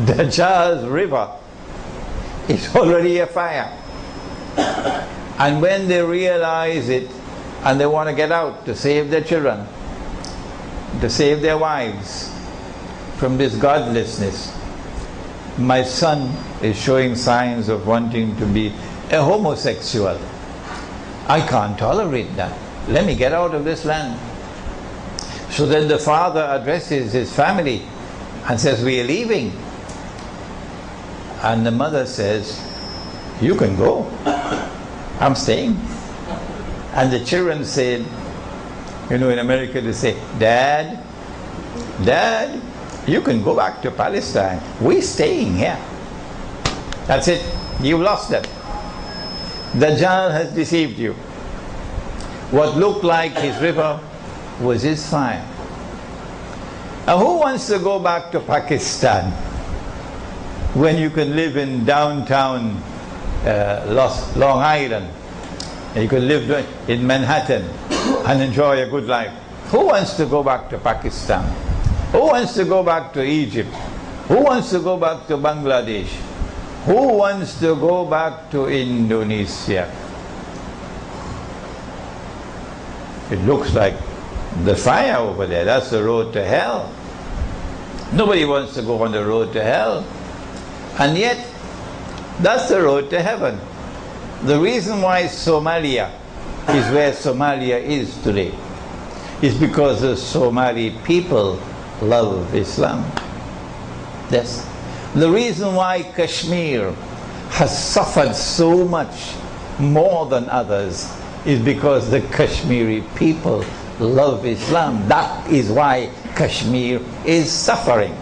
[SPEAKER 2] Dajjal's river is already a fire. And when they realize it and they want to get out to save their children, to save their wives from this godlessness, my son is showing signs of wanting to be a homosexual. I can't tolerate that. Let me get out of this land. So then the father addresses his family and says, we are leaving. And the mother says, you can go. I'm staying. And the children said, in America they say, Dad, you can go back to Palestine. We're staying here. That's it. You've lost them. Dajjal has deceived you. What looked like his river was his fire. Now who wants to go back to Pakistan when you can live in downtown Long Island? You can live in Manhattan and enjoy a good life. Who wants to go back to Pakistan? Who wants to go back to Egypt? Who wants to go back to Bangladesh? Who wants to go back to Indonesia? It looks like the fire over there. That's the road to hell. Nobody wants to go on the road to hell. And yet, that's the road to heaven. The reason why Somalia is where Somalia is today is because the Somali people love Islam. Yes. The reason why Kashmir has suffered so much more than others is because the Kashmiri people love Islam. That is why Kashmir is suffering.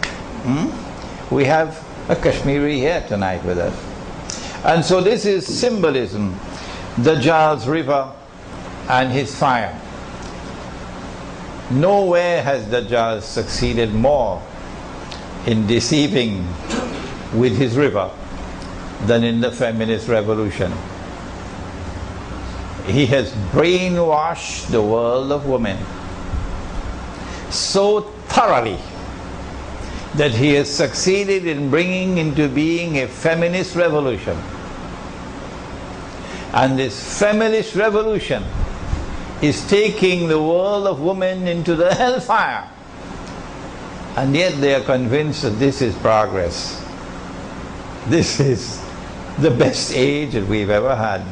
[SPEAKER 2] We have a Kashmiri here tonight with us. And so this is symbolism. Dajjal's river and his fire. Nowhere has Dajjal succeeded more in deceiving with his river than in the feminist revolution. He has brainwashed the world of women so thoroughly that he has succeeded in bringing into being a feminist revolution. And this feminist revolution is taking the world of women into the hellfire. And yet they are convinced that this is progress. This is the best age that we've ever had.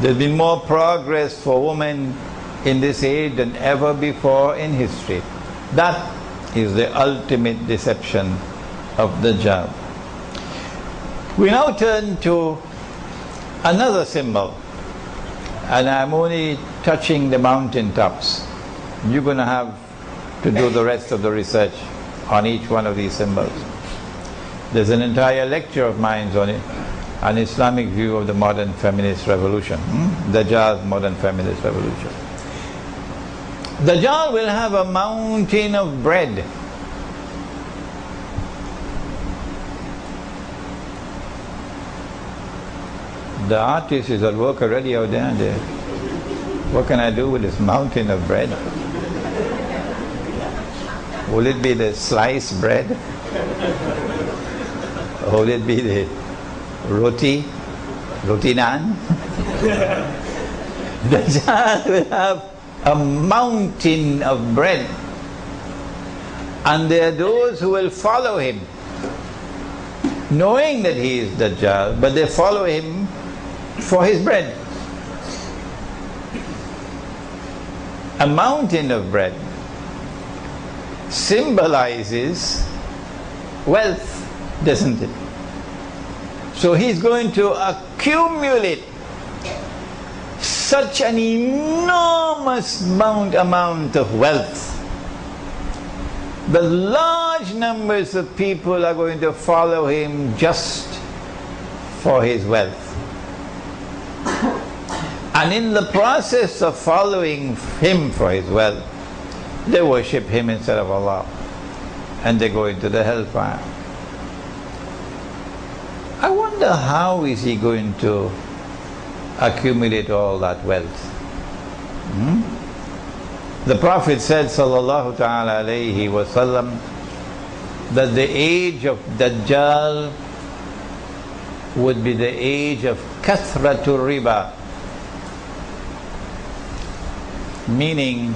[SPEAKER 2] There's been more progress for women in this age than ever before in history. That is the ultimate deception of Dajjal. We now turn to another symbol, and I'm only touching the mountaintops. You're going to have to do the rest of the research on each one of these symbols. There's an entire lecture of mine on it, an Islamic view of the modern feminist revolution, Dajjal's modern feminist revolution. Dajjal will have a mountain of bread. The artist is at work already out there. What can I do with this mountain of bread? Will it be the sliced bread? Or will it be the roti naan? Dajjal will have a mountain of bread. And there are those who will follow him, knowing that he is Dajjal, but they follow him for his bread. A mountain of bread symbolizes wealth, doesn't it? So he's going to accumulate such an enormous amount of wealth that large numbers of people are going to follow him just for his wealth. And in the process of following him for his wealth, they worship him instead of Allah, and they go into the hellfire. I wonder how is he going to accumulate all that wealth? The Prophet said, sallallahu ta'ala alayhi wasallam, that the age of Dajjal would be the age of kathratul riba, meaning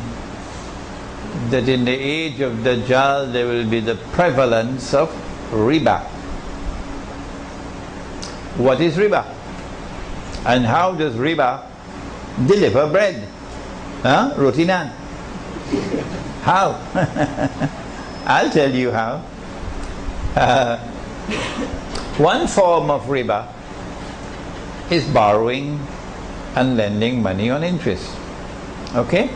[SPEAKER 2] that in the age of Dajjal there will be the prevalence of riba. What is riba? And how does riba deliver bread. Huh? Roti naan. How? I'll tell you how. One form of riba is borrowing and lending money on interest. Okay?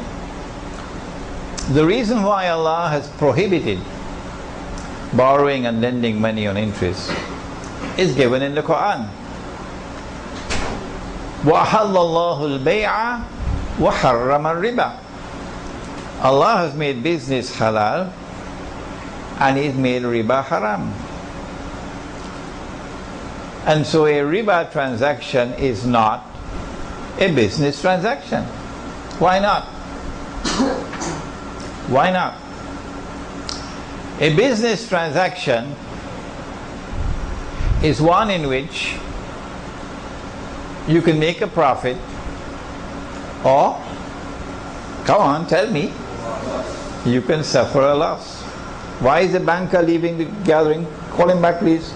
[SPEAKER 2] The reason why Allah has prohibited borrowing and lending money on interest is given in the Quran. وَأَحَلَّ اللَّهُ الْبَيْعَ وَحَرَّمَ الرِّبَى. Allah has made business halal and He's made riba haram. And so a riba transaction is not a business transaction. Why not? Why not? A business transaction is one in which you can make a profit, or, come on, tell me, you can suffer a loss. Why is the banker leaving the gathering? Call him back, please.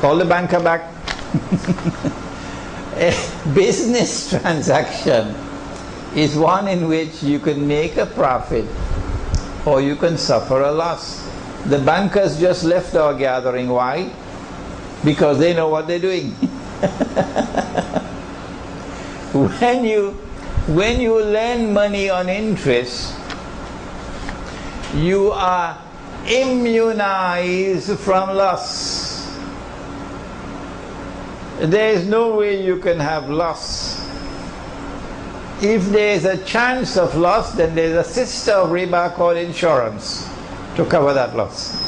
[SPEAKER 2] Call the banker back. A business transaction is one in which you can make a profit or you can suffer a loss. The bankers just left our gathering. Why? Because they know what they're doing. When you lend money on interest, you are immunized from loss. There is no way you can have loss. If there is a chance of loss, then there is a sister of riba called insurance to cover that loss.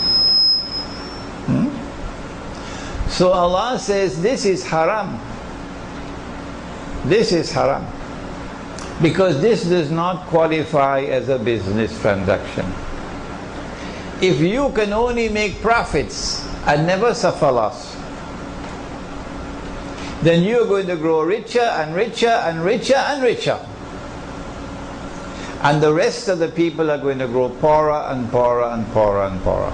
[SPEAKER 2] So Allah says this is haram. This is haram. Because this does not qualify as a business transaction. If you can only make profits and never suffer loss, then you're going to grow richer and richer and richer and richer. And the rest of the people are going to grow poorer and poorer and poorer and poorer.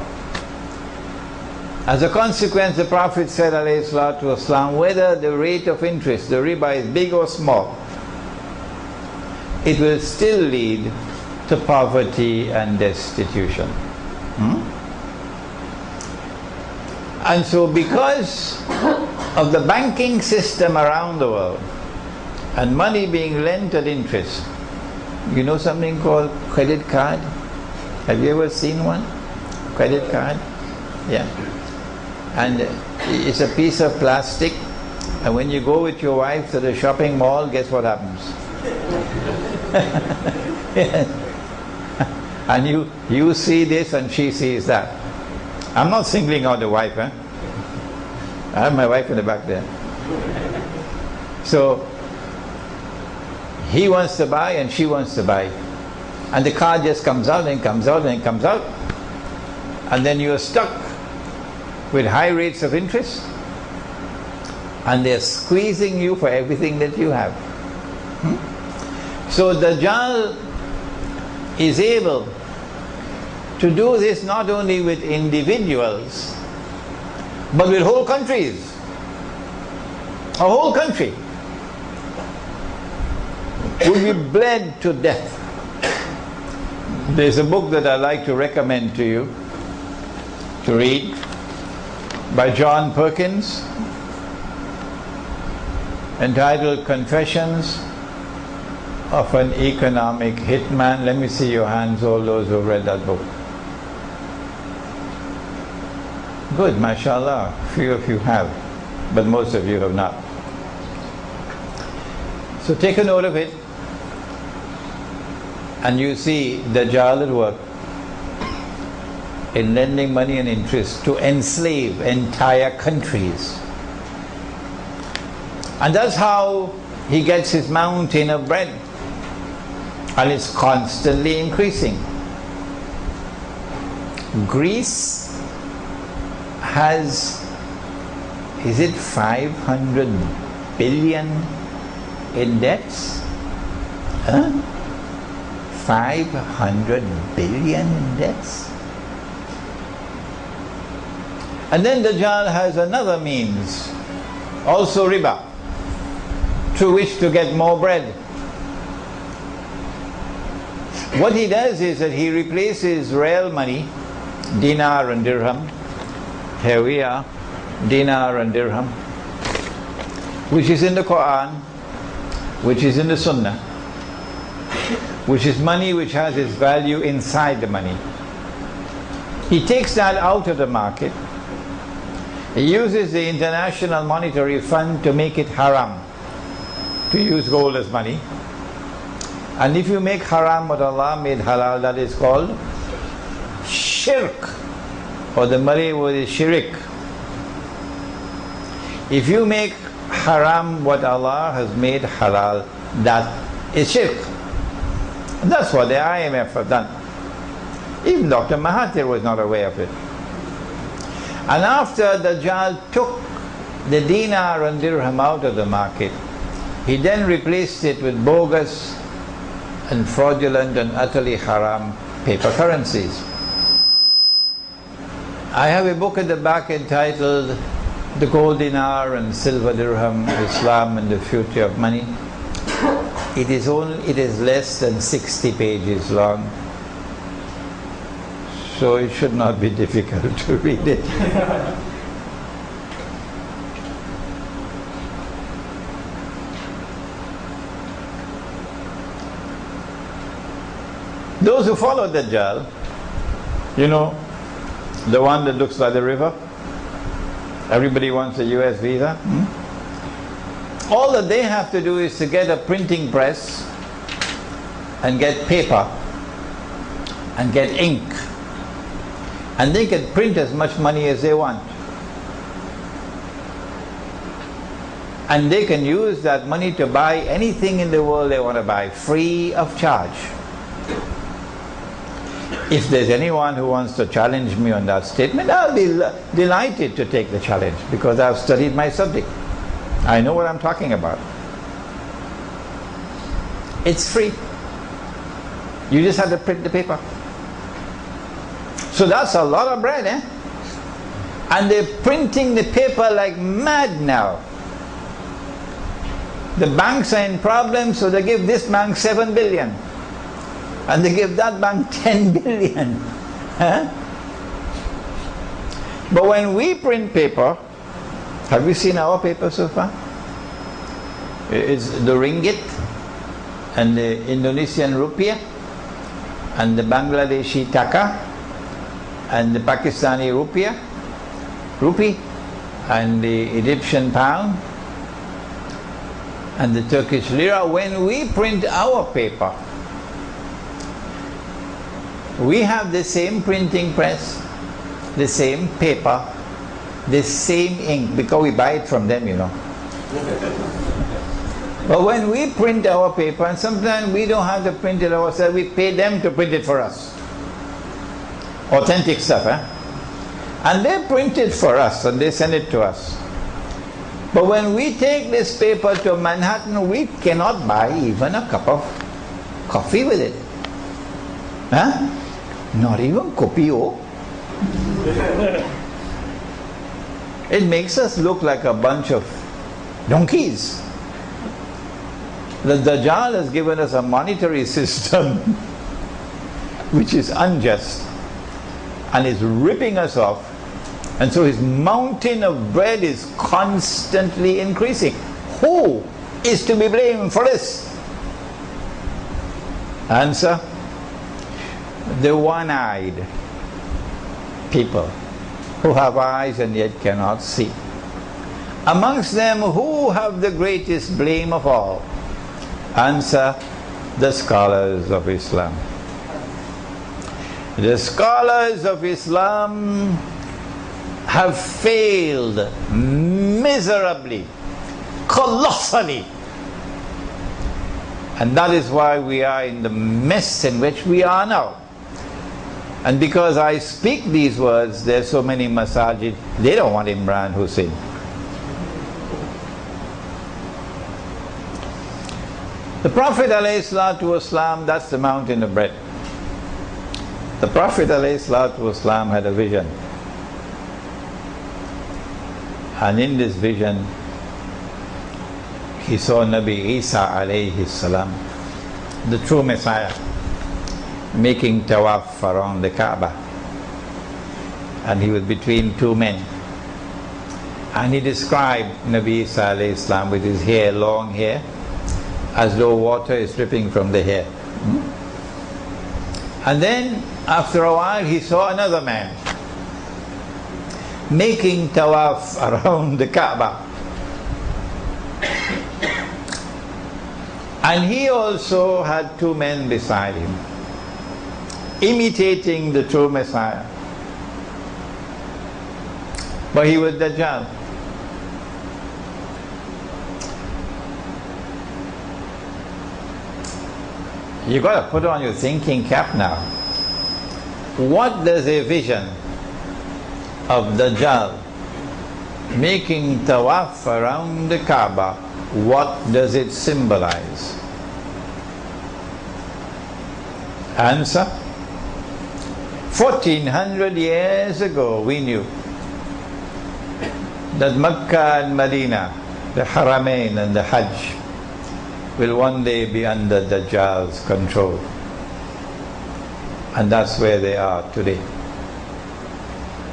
[SPEAKER 2] As a consequence, the Prophet said, alayhi salatu wasalam, whether the rate of interest, the riba, is big or small, it will still lead to poverty and destitution. And so because of the banking system around the world and money being lent at interest, you know something called credit card? Have you ever seen one? Credit card? Yeah. And it's a piece of plastic, and when you go with your wife to the shopping mall, guess what happens? And you see this and she sees that. I'm not singling out the wife, I have my wife in the back there. So he wants to buy and she wants to buy, and the card just comes out and comes out and comes out, and then you're stuck with high rates of interest, and they're squeezing you for everything that you have. So Dajjal is able to do this not only with individuals, but with whole countries. A whole country will be bled to death. There's a book that I like to recommend to you to read by John Perkins, entitled Confessions of an Economic Hitman. Let me see your hands, all those who have read that book. Good, mashallah. Few of you have, but most of you have not. So take a note of it, and you see Dajjal at work in lending money and interest to enslave entire countries. And that's how he gets his mountain of bread, and it's constantly increasing. Greece has, is it 500 billion in debts? 500 billion in debts? And then Dajjal has another means, also riba, through which to get more bread. What he does is that he replaces real money, dinar and dirham. Here we are, dinar and dirham, which is in the Quran, which is in the Sunnah, which is money which has its value inside the money. He takes that out of the market. He uses the International Monetary Fund to make it haram, to use gold as money. And if you make haram what Allah made halal, that is called shirk, or the Malay word is shirik. If you make haram what Allah has made halal, that is shirk. And that's what the IMF have done. Even Dr. Mahathir was not aware of it. And after Dajjal took the dinar and dirham out of the market, he then replaced it with bogus and fraudulent and utterly haram paper currencies. I have a book at the back entitled The Gold Dinar and Silver Dirham, Islam and the Future of Money. It is less than 60 pages long, so it should not be difficult to read it. Those who follow Dajjal, you know, the one that looks like the river, everybody wants a US visa. All that they have to do is to get a printing press and get paper and get ink, and they can print as much money as they want, and they can use that money to buy anything in the world they want to buy, free of charge. If there's anyone who wants to challenge me on that statement, I'll be delighted to take the challenge, because I've studied my subject. I know what I'm talking about. It's free. You just have to print the paper. So that's a lot of bread, eh? And they're printing the paper like mad now. The banks are in problems, so they give this bank 7 billion. And they give that bank 10 billion. Huh? But when we print paper, have you seen our paper so far? It's the ringgit and the Indonesian rupiah and the Bangladeshi taka and the Pakistani rupee and the Egyptian pound and the Turkish lira. When we print our paper, we have the same printing press, the same paper, the same ink, because we buy it from them, you know. But when we print our paper, and sometimes we don't have to print it ourselves, we pay them to print it for us. Authentic stuff, eh? And they print it for us and they send it to us. But when we take this paper to Manhattan, we cannot buy even a cup of coffee with it. Huh? Not even kopio. It makes us look like a bunch of donkeys. The Dajjal has given us a monetary system which is unjust and is ripping us off, and so his mountain of bread is constantly increasing. Who is to be blamed for this? Answer: the one-eyed people who have eyes and yet cannot see. Amongst them, who have the greatest blame of all? Answer: the scholars of Islam. The scholars of Islam have failed miserably, colossally. And that is why we are in the mess in which we are now. And because I speak these words, there are so many masajid, they don't want Imran Hussein. The Prophet ﷺ, that's the mountain of bread. The Prophet ﷺ had a vision. And in this vision, he saw Nabi Isa alayhi salam, the true Messiah, making tawaf around the Kaaba. And he was between two men. And he described Nabi Isa alayhi salam with his hair, long hair, as though water is dripping from the hair. And then after a while he saw another man making tawaf around the Kaaba. And he also had two men beside him, imitating the true Messiah. But he was Dajjal. You got to put on your thinking cap now. What does a vision of Dajjal making tawaf around the Kaaba, what does it symbolize? Answer: 1400 years ago we knew that Mecca and Medina, the Haramain and the Hajj, will one day be under Dajjal's control. And that's where they are today.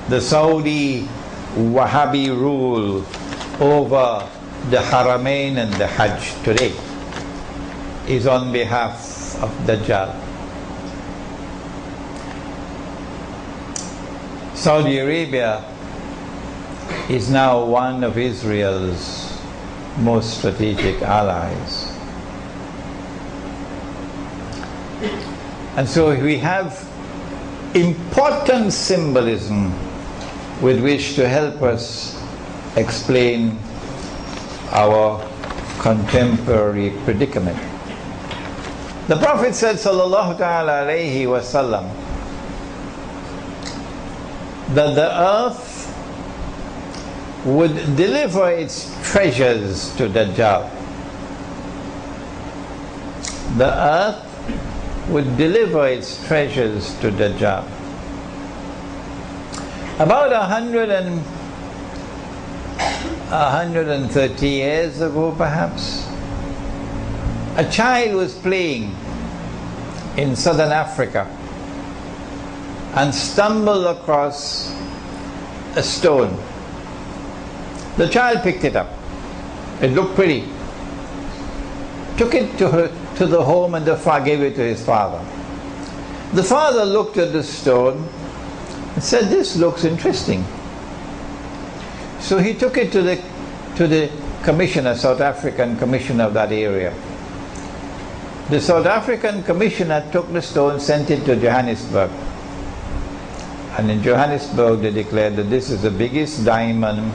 [SPEAKER 2] The Saudi Wahhabi rule over the Haramain and the Hajj today is on behalf of Dajjal. Saudi Arabia is now one of Israel's most strategic allies. And so we have important symbolism with which to help us explain our contemporary predicament. The Prophet said, sallallahu ta'ala alayhi wa sallam, that the earth would deliver its treasures to Dajjal. The earth would deliver its treasures to Dajjal. About 130 years ago perhaps, a child was playing in southern Africa and stumbled across a stone. The child picked it up. It looked pretty. Took it to the home and gave it to his father. The father looked at the stone and said, "This looks interesting." So he took it to the commissioner, South African commissioner of that area. The South African commissioner took the stone, sent it to Johannesburg. And in Johannesburg they declared that this is the biggest diamond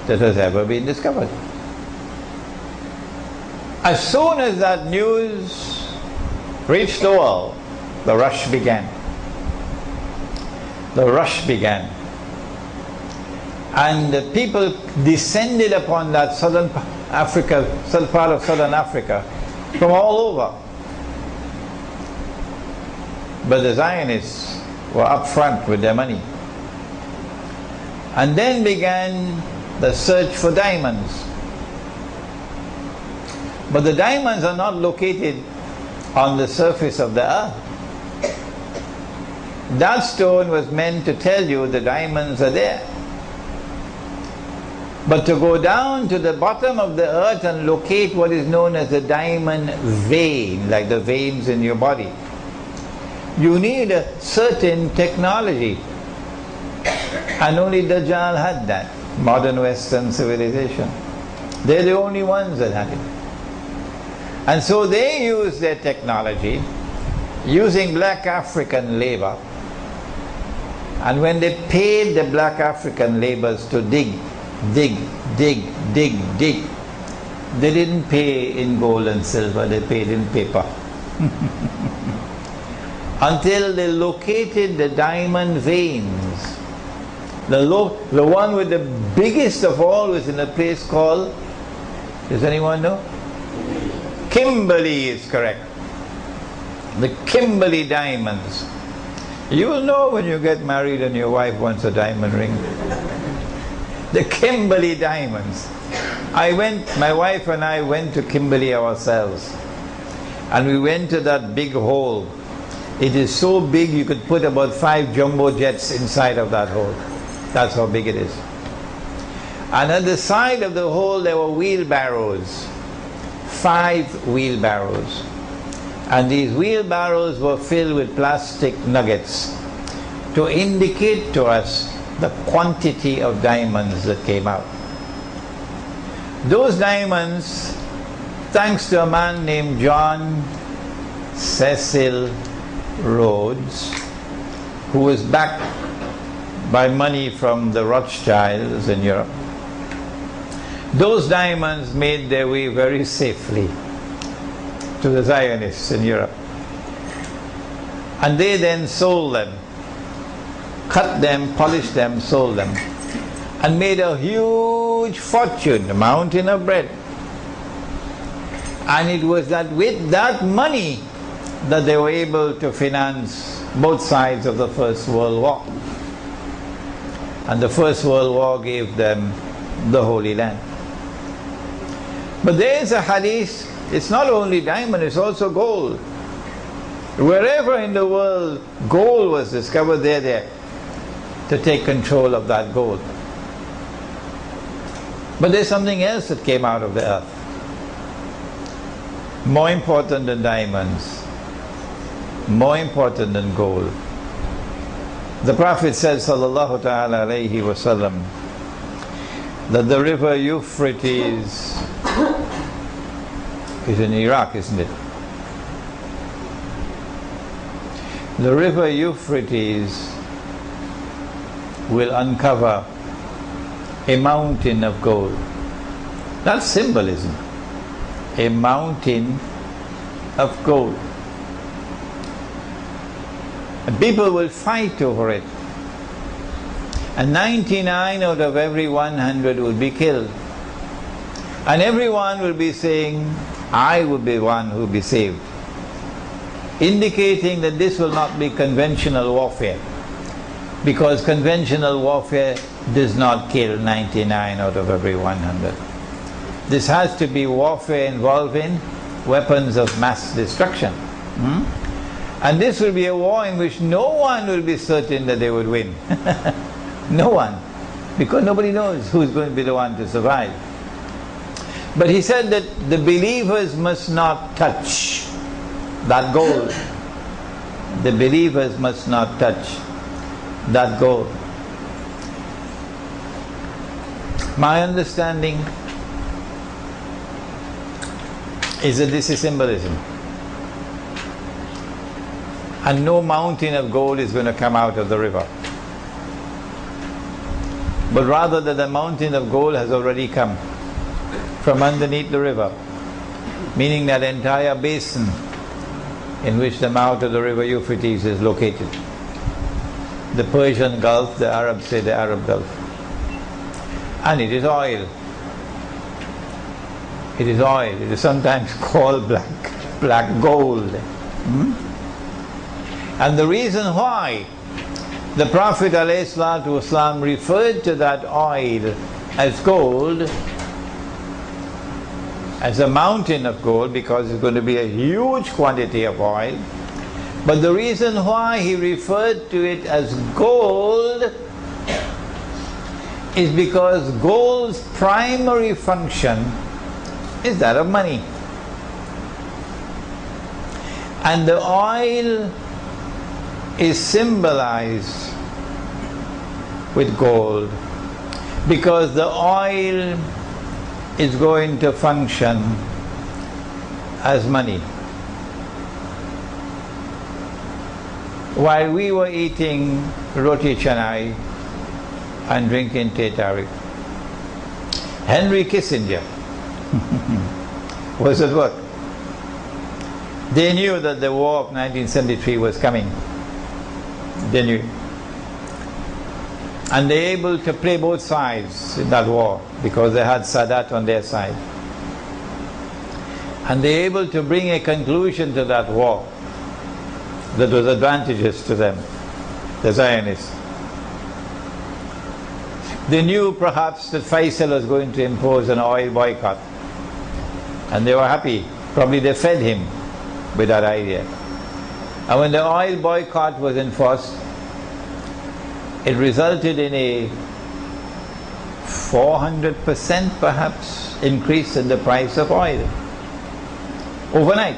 [SPEAKER 2] that has ever been discovered. As soon as that news reached the world, the rush began. The rush began. And the people descended upon that southern Africa, part of southern Africa, from all over. But the Zionists were up front with their money. And then began the search for diamonds. But the diamonds are not located on the surface of the earth. That stone was meant to tell you the diamonds are there. But to go down to the bottom of the earth and locate what is known as a diamond vein, like the veins in your body, you need a certain technology. And only Dajjal had that. Modern Western civilization. They're the only ones that had it. And so they used their technology, using black African labor. And when they paid the black African laborers to dig, they didn't pay in gold and silver, they paid in paper. Until they located the diamond veins. The one with the biggest of all was in a place called, does anyone know? Kimberley is correct. The Kimberley diamonds. You will know when you get married and your wife wants a diamond ring. The Kimberley diamonds. My wife and I went to Kimberley ourselves, and we went to that big hole. It is so big you could put about 5 jumbo jets inside of that hole. That's how big it is. And at the side of the hole there were wheelbarrows, 5 wheelbarrows. And these wheelbarrows were filled with plastic nuggets to indicate to us the quantity of diamonds that came out. Those diamonds, thanks to a man named John Cecil Rhodes, who was backed by money from the Rothschilds in Europe, those diamonds made their way very safely to the Zionists in Europe. And they then sold them, cut them, polished them, sold them, and made a huge fortune, a mountain of bread. And it was that with that money that they were able to finance both sides of the First World War. And the First World War gave them the Holy Land. But there is a hadith, it's not only diamond, it's also gold. Wherever in the world gold was discovered, they're there to take control of that gold. But there's something else that came out of the earth, more important than diamonds, more important than gold. The Prophet said, sallallahu ta'ala alayhi wa sallam, that the river Euphrates is in Iraq, isn't it? The river Euphrates will uncover a mountain of gold. That's symbolism. A mountain of gold. And people will fight over it. And 99 out of every 100 will be killed. And everyone will be saying, I will be one who will be saved. Indicating that this will not be conventional warfare. Because conventional warfare does not kill 99 out of every 100. This has to be warfare involving weapons of mass destruction. And this will be a war in which no one will be certain that they would win. No one. Because nobody knows who's going to be the one to survive. But he said that the believers must not touch that gold. The believers must not touch that gold. My understanding is that this is symbolism. And no mountain of gold is going to come out of the river. But rather that the mountain of gold has already come from underneath the river. Meaning that entire basin in which the mouth of the river Euphrates is located. The Persian Gulf, the Arabs say the Arab Gulf. And it is oil. It is oil. It is sometimes called black gold. And the reason why the Prophet ﷺ referred to that oil as gold, as a mountain of gold, because it's going to be a huge quantity of oil. But the reason why he referred to it as gold is because gold's primary function is that of money. And the oil is symbolized with gold because the oil is going to function as money. While we were eating roti canai and drinking teh tarik, Henry Kissinger was at work. They knew that the war of 1973 was coming. They knew. And they were able to play both sides in that war because they had Sadat on their side. And they were able to bring a conclusion to that war that was advantageous to them, the Zionists. They knew perhaps that Faisal was going to impose an oil boycott, and they were happy. Probably they fed him with that idea. And when the oil boycott was enforced, it resulted in a 400% perhaps increase in the price of oil overnight.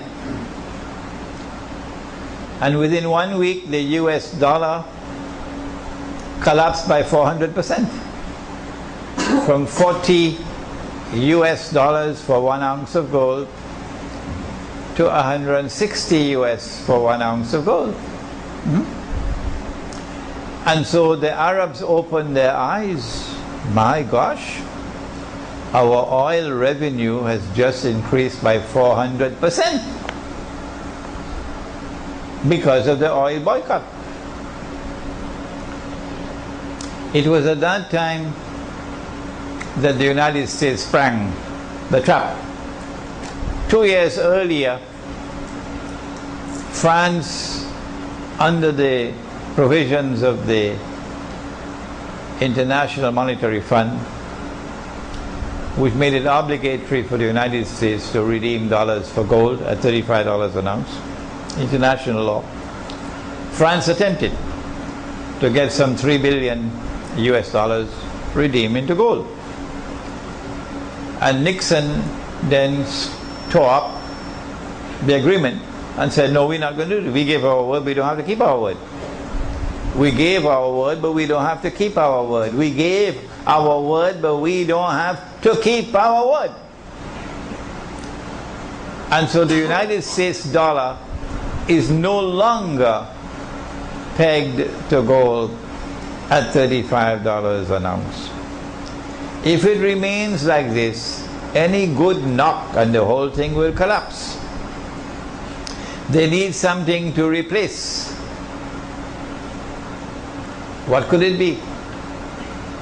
[SPEAKER 2] And within 1 week the US dollar collapsed by 400%, from 40 US dollars for 1 ounce of gold to 160 US for 1 ounce of gold. And so the Arabs opened their eyes. My gosh, our oil revenue has just increased by 400% because of the oil boycott. It was at that time that the United States sprang the trap. 2 years earlier, France, under the provisions of the International Monetary Fund, which made it obligatory for the United States to redeem dollars for gold at $35 an ounce, international law, France attempted to get some 3 billion US dollars redeemed into gold. And Nixon then tore up the agreement and said, no, we're not going to do it. We gave our word, we don't have to keep our word. We gave our word, but we don't have to keep our word. We gave our word, but we don't have to keep our word. And so the United States dollar is no longer pegged to gold at $35 an ounce. If it remains like this, any good knock and the whole thing will collapse. They need something to replace. What could it be?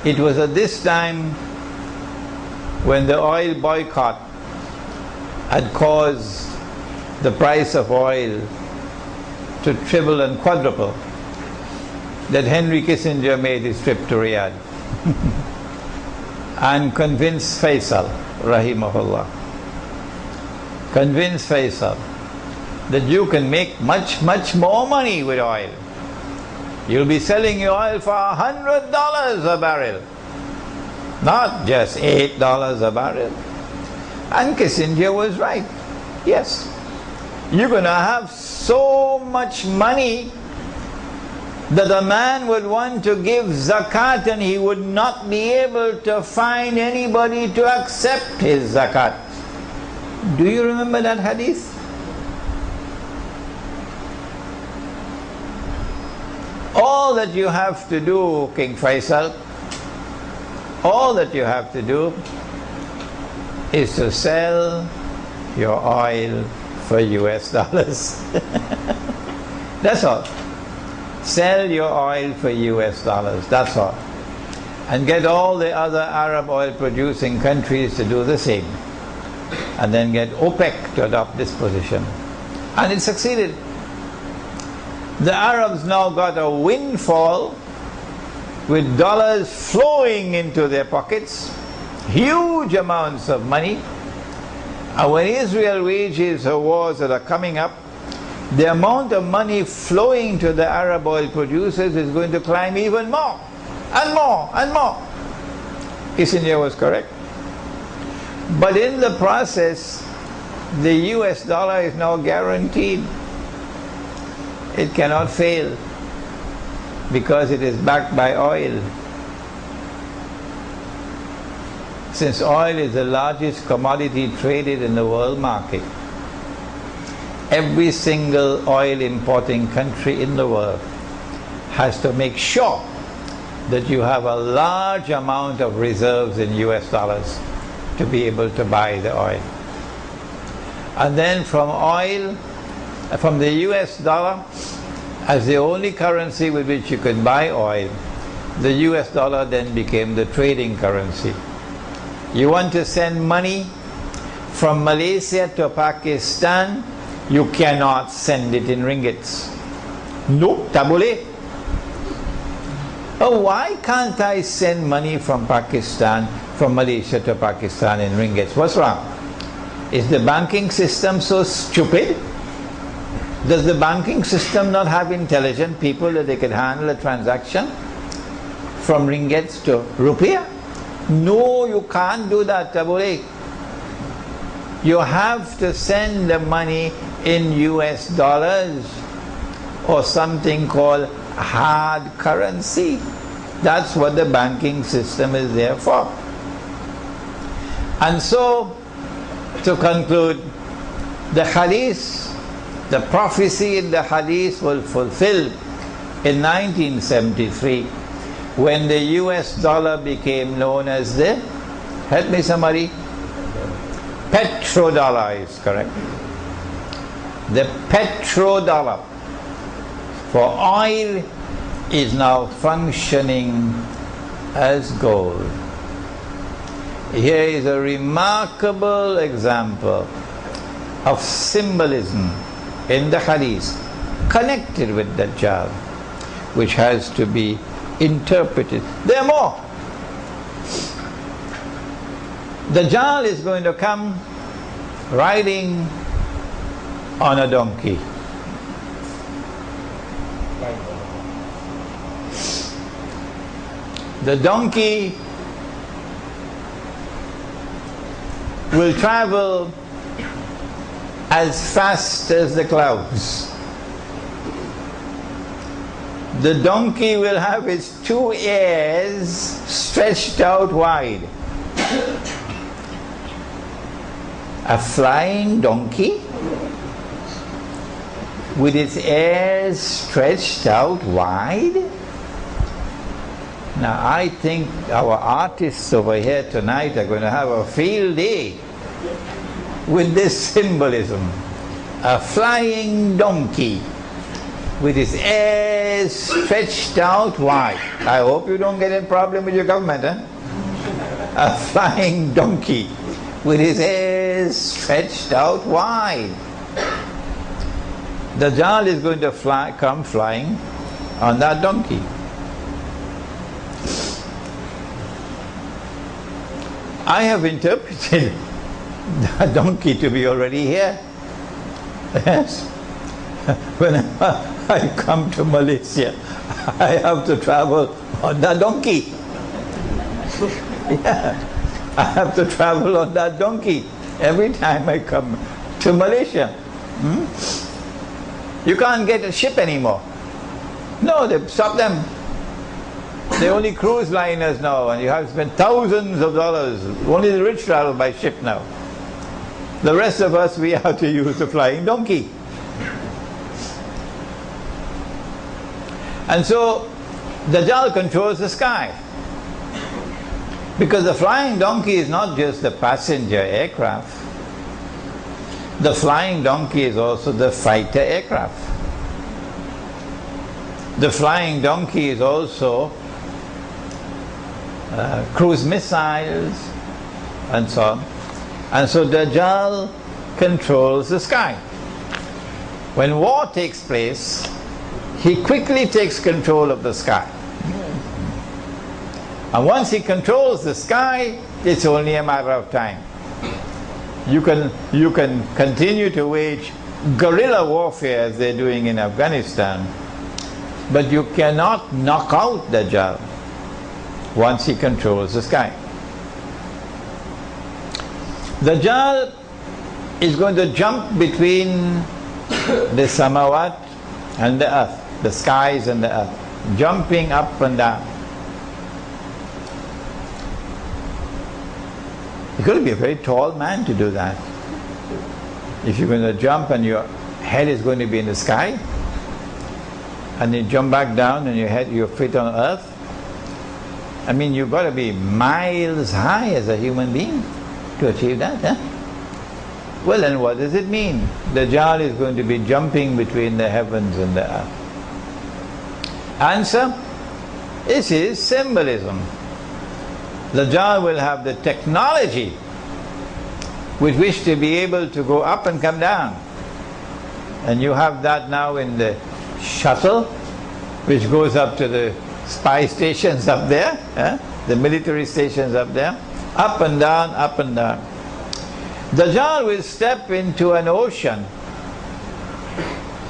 [SPEAKER 2] It was at this time when the oil boycott had caused the price of oil to triple and quadruple that Henry Kissinger made his trip to Riyadh and convinced Faisal, rahimahullah, convinced Faisal that you can make much, much more money with oil. You'll be selling your oil for $100 a barrel, not just $8 a barrel. And Kissinger was right. Yes, you're going to have so much money that a man would want to give zakat and he would not be able to find anybody to accept his zakat. Do you remember that hadith? All that you have to do, King Faisal, all that you have to do is to sell your oil for US dollars. That's all. Sell your oil for US dollars, that's all. And get all the other Arab oil producing countries to do the same. And then get OPEC to adopt this position. And it succeeded. The Arabs now got a windfall with dollars flowing into their pockets, huge amounts of money. And when Israel wages her wars that are coming up, the amount of money flowing to the Arab oil producers is going to climb even more and more and more. Kissinger was correct. But in the process, the US dollar is now guaranteed. It cannot fail because it is backed by oil. Since oil is the largest commodity traded in the world market, every single oil importing country in the world has to make sure that you have a large amount of reserves in US dollars to be able to buy the oil. And then from oil, from the US dollar, as the only currency with which you could buy oil, the US dollar then became the trading currency. You want to send money from Malaysia to Pakistan, you cannot send it in ringgits. Nope, tak boleh. Oh, why can't I send money from Pakistan, from Malaysia to Pakistan in ringgits? What's wrong? Is the banking system so stupid? Does the banking system not have intelligent people that they can handle a transaction from ringgits to rupiah? No, you can't do that, Tabule. You have to send the money in US dollars or something called hard currency. That's what the banking system is there for. And so, to conclude, the hadith, the prophecy in the hadith was fulfilled in 1973 when the US dollar became known as the, help me somebody, petrodollar is correct. The petrodollar for oil is now functioning as gold. Here is a remarkable example of symbolism in the hadith connected with Dajjal, which has to be interpreted. There are more. Dajjal is going to come riding on a donkey. The donkey will travel as fast as the clouds. The donkey will have its two ears stretched out wide. A flying donkey with its ears stretched out wide? Now I think our artists over here tonight are going to have a field day with this symbolism. A flying donkey with its ears stretched out wide. I hope you don't get a problem with your government, huh? A flying donkey with his ears stretched out wide. The Dajjal is going to come flying on that donkey. I have interpreted the donkey to be already here. Yes. Whenever I come to Malaysia, I have to travel on that donkey. Yeah. I have to travel on that donkey every time I come to Malaysia. You can't get a ship anymore. No, they stopped them. They're only cruise liners now, and you have to spend thousands of dollars. Only the rich travel by ship now. The rest of us, we have to use the flying donkey. And so, Dajjal controls the sky. Because the flying donkey is not just the passenger aircraft. The flying donkey is also the fighter aircraft. The flying donkey is also cruise missiles and so on. And so Dajjal controls the sky. When war takes place, he quickly takes control of the sky. And once he controls the sky, it's only a matter of time. You can continue to wage guerrilla warfare as they're doing in Afghanistan, but you cannot knock out Dajjal once he controls the sky. Dajjal is going to jump between the samawat and the earth, the skies and the earth, jumping up and down. You've got to be a very tall man to do that. If you're going to jump and your head is going to be in the sky, and then jump back down and your feet on earth, I mean, you've got to be miles high as a human being to achieve that, huh? Well, then what does it mean? Dajjal is going to be jumping between the heavens and the earth. Answer, this is symbolism. Dajjal will have the technology with which to be able to go up and come down. And you have that now in the shuttle, which goes up to the spy stations up there, the military stations up there, up and down, up and down. Dajjal will step into an ocean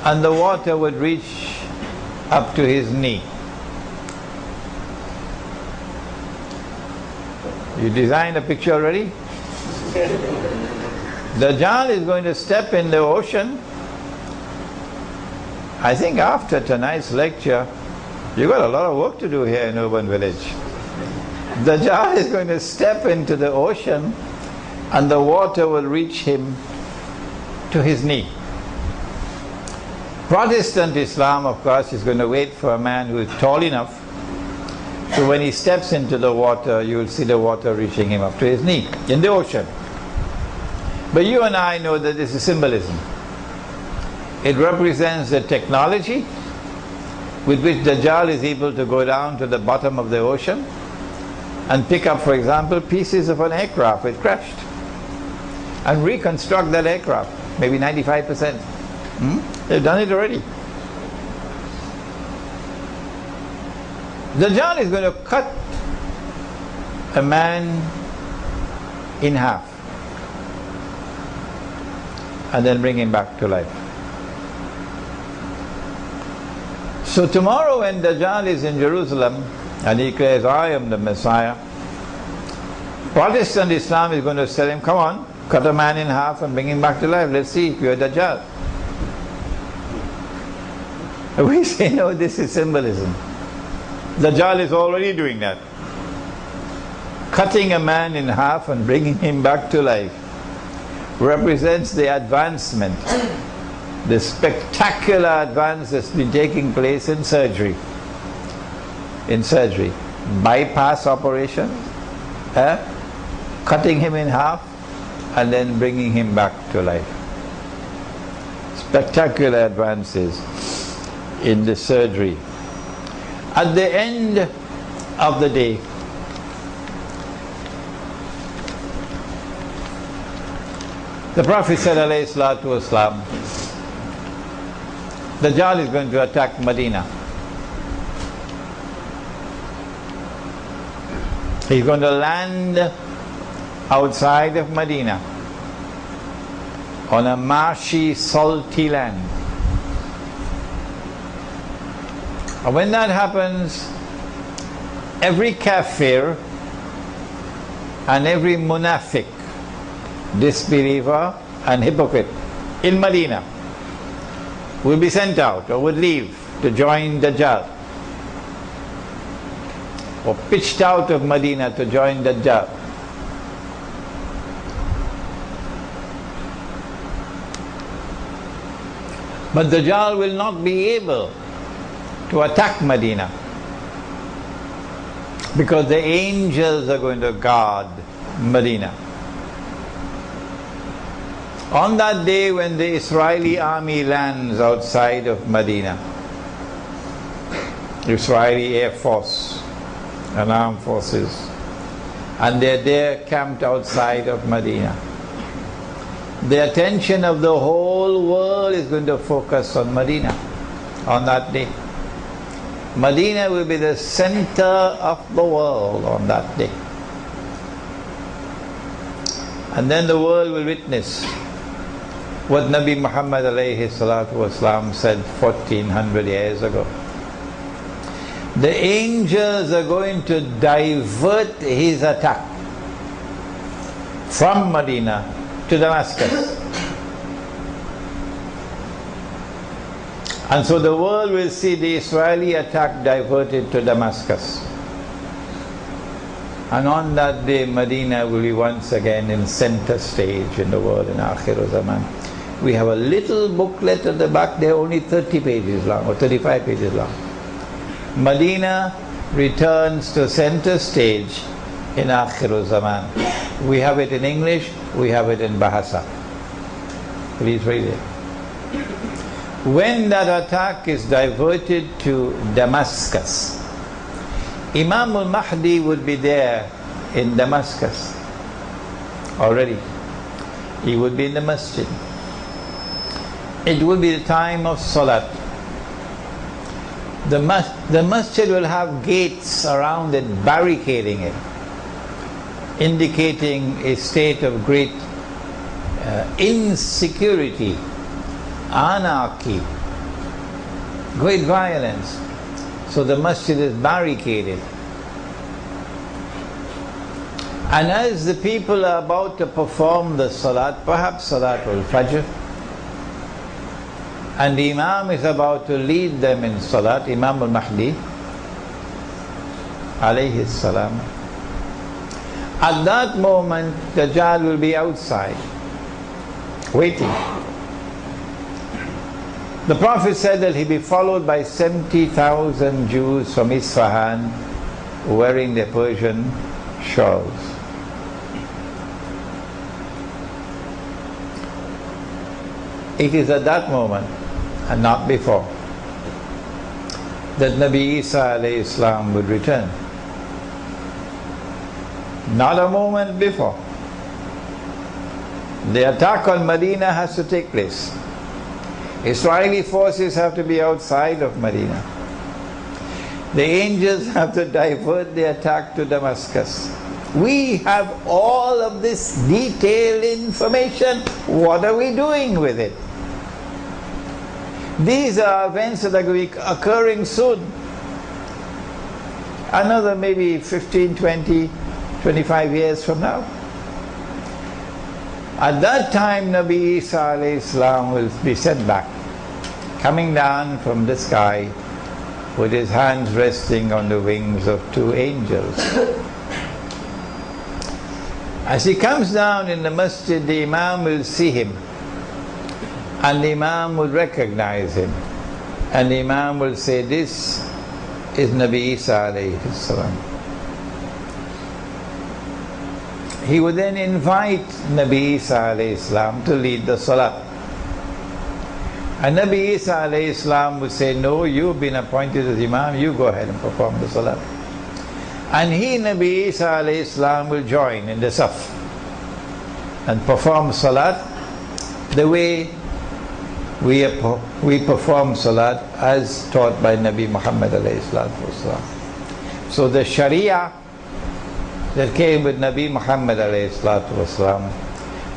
[SPEAKER 2] and the water would reach up to his knee. You designed a picture already? Dajjal is going to step in the ocean. I think after tonight's lecture, you've got a lot of work to do here in Urban Village. Dajjal is going to step into the ocean and the water will reach him to his knee. Protestant Islam, of course, is going to wait for a man who is tall enough, so when he steps into the water, you will see the water reaching him up to his knee in the ocean. But you and I know that this is symbolism. It represents the technology with which Dajjal is able to go down to the bottom of the ocean and pick up, for example, pieces of an aircraft which crashed and reconstruct that aircraft, maybe 95%. They've done it already. Dajjal is going to cut a man in half and then bring him back to life. So tomorrow when Dajjal is in Jerusalem and he declares, I am the Messiah, Protestant Islam is going to tell him, come on, cut a man in half and bring him back to life. Let's see if you're Dajjal. We say, no, this is symbolism. Dajjal is already doing that. Cutting a man in half and bringing him back to life represents the advancement, the spectacular advance that's been taking place in surgery. In surgery. Bypass operation, cutting him in half and then bringing him back to life. Spectacular advances in the surgery. At the end of the day, the Prophet said, alayhi salatu wasalam, Dajjal is going to attack Medina. He's going to land outside of Medina on a marshy, salty land. And when that happens, every kafir and every munafiq, disbeliever and hypocrite in Medina will be sent out or would leave to join Dajjal, or pitched out of Medina to join Dajjal. But Dajjal will not be able to attack Medina because the angels are going to guard Medina. On that day when the Israeli army lands outside of Medina, Israeli Air Force and armed forces, and they're there camped outside of Medina, the attention of the whole world is going to focus on Medina on that day. Medina will be the center of the world on that day. And then the world will witness what Nabi Muhammad alayhi salatu wasalam said 1400 years ago. The angels are going to divert his attack from Medina to Damascus. And so the world will see the Israeli attack diverted to Damascus. And on that day, Medina will be once again in center stage in the world in Akhir Zaman. We have a little booklet at the back there, only 30 pages long or 35 pages long. Medina returns to center stage in Akhir Zaman. We have it in English, we have it in Bahasa. Please read it. When that attack is diverted to Damascus, Imam al-Mahdi would be there in Damascus already. He would be in the masjid. It would be the time of Salat. The masjid will have gates around it, barricading it, indicating a state of great insecurity, anarchy, great violence. So the masjid is barricaded. And as the people are about to perform the salat, perhaps salat al-fajr, and the imam is about to lead them in salat, Imam al-Mahdi, alayhi salam, at that moment, Dajjal will be outside, waiting. The Prophet said that he'll be followed by 70,000 Jews from Isfahan wearing their Persian shawls. It is at that moment, and not before, that Nabi Isa alayhi salam would return. Not a moment before. The attack on Medina has to take place. Israeli forces have to be outside of Medina. The angels have to divert the attack to Damascus. We have all of this detailed information. What are we doing with it? These are events that are going to be occurring soon. Another maybe 15, 20, 25 years from now. At that time, Nabi Isa alayhi salam will be sent back, coming down from the sky with his hands resting on the wings of two angels. As he comes down in the masjid, the imam will see him, and the imam will recognize him, and the imam will say, "This is Nabi Isa alayhi salam." He would then invite Nabi Isa alayhi salam to lead the salat. And Nabi Isa alayhi salam would say, "No, you've been appointed as imam, you go ahead and perform the salat." And he, Nabi Isa alayhi salam, will join in the saf and perform salat the way we perform salat as taught by Nabi Muhammad alayhi salatu wasalam. So the Sharia that came with Nabi Muhammad alayhi salatu wasalam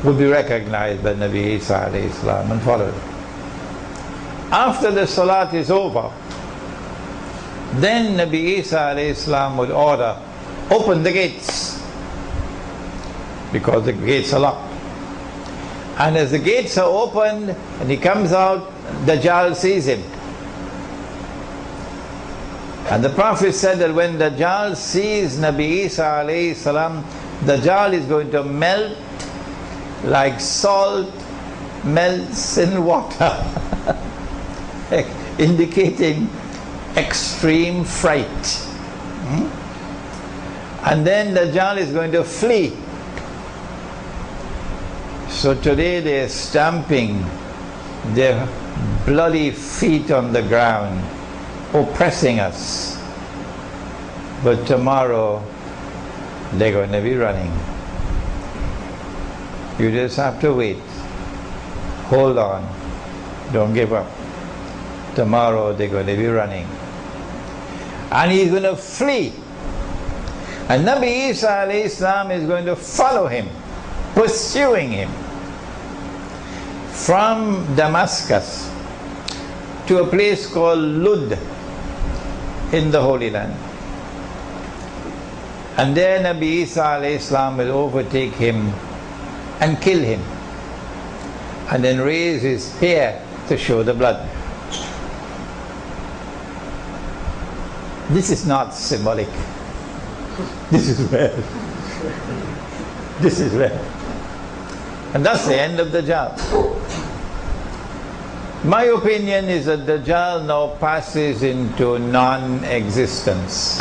[SPEAKER 2] would be recognized by Nabi Isa alayhi salam and followed. After the salat is over, then Nabi Isa alayhi salam would order, "Open the gates," because the gates are locked. And as the gates are opened and he comes out, Dajjal sees him. And the Prophet said that when Dajjal sees Nabi Isa alayhi salam, Dajjal is going to melt like salt melts in water, indicating extreme fright. And then Dajjal is going to flee. So today they are stamping their bloody feet on the ground, oppressing us. But tomorrow they're going to be running. You just have to wait. Hold on. Don't give up. Tomorrow they're going to be running. And he's going to flee. And Nabi Isa alayhi salam is going to follow him, pursuing him from Damascus to a place called Lud in the Holy Land. And there Nabi Isa alayhi salam will overtake him and kill him, and then raise his hair to show the blood. This is not symbolic. This is real. This is real. And that's the end of Dajjal. My opinion is that Dajjal now passes into non-existence.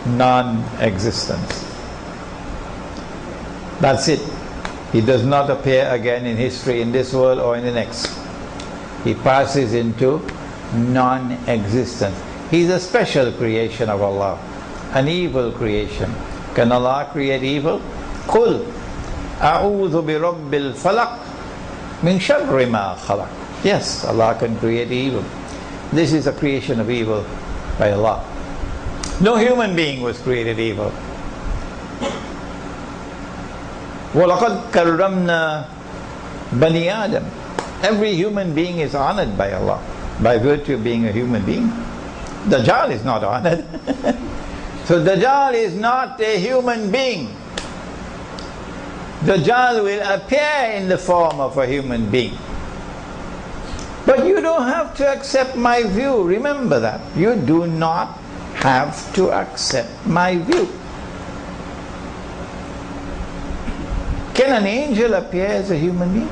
[SPEAKER 2] Non-existence. That's it. He does not appear again in history in this world or in the next. He passes into non-existence. He's a special creation of Allah, an evil creation. Can Allah create evil? Qul a'udhu bi rabbil falaq min sharri ma khalaq. Yes, Allah can create evil. This is a creation of evil by Allah. No human being was created evil. وَلَقَدْ كَرَّمْنَا بَنِي آدَمَ. Every human being is honored by Allah by virtue of being a human being. Dajjal is not honored. So Dajjal is not a human being. Dajjal will appear in the form of a human being. But you don't have to accept my view. Remember that. You do not have to accept my view. Can an angel appear as a human being?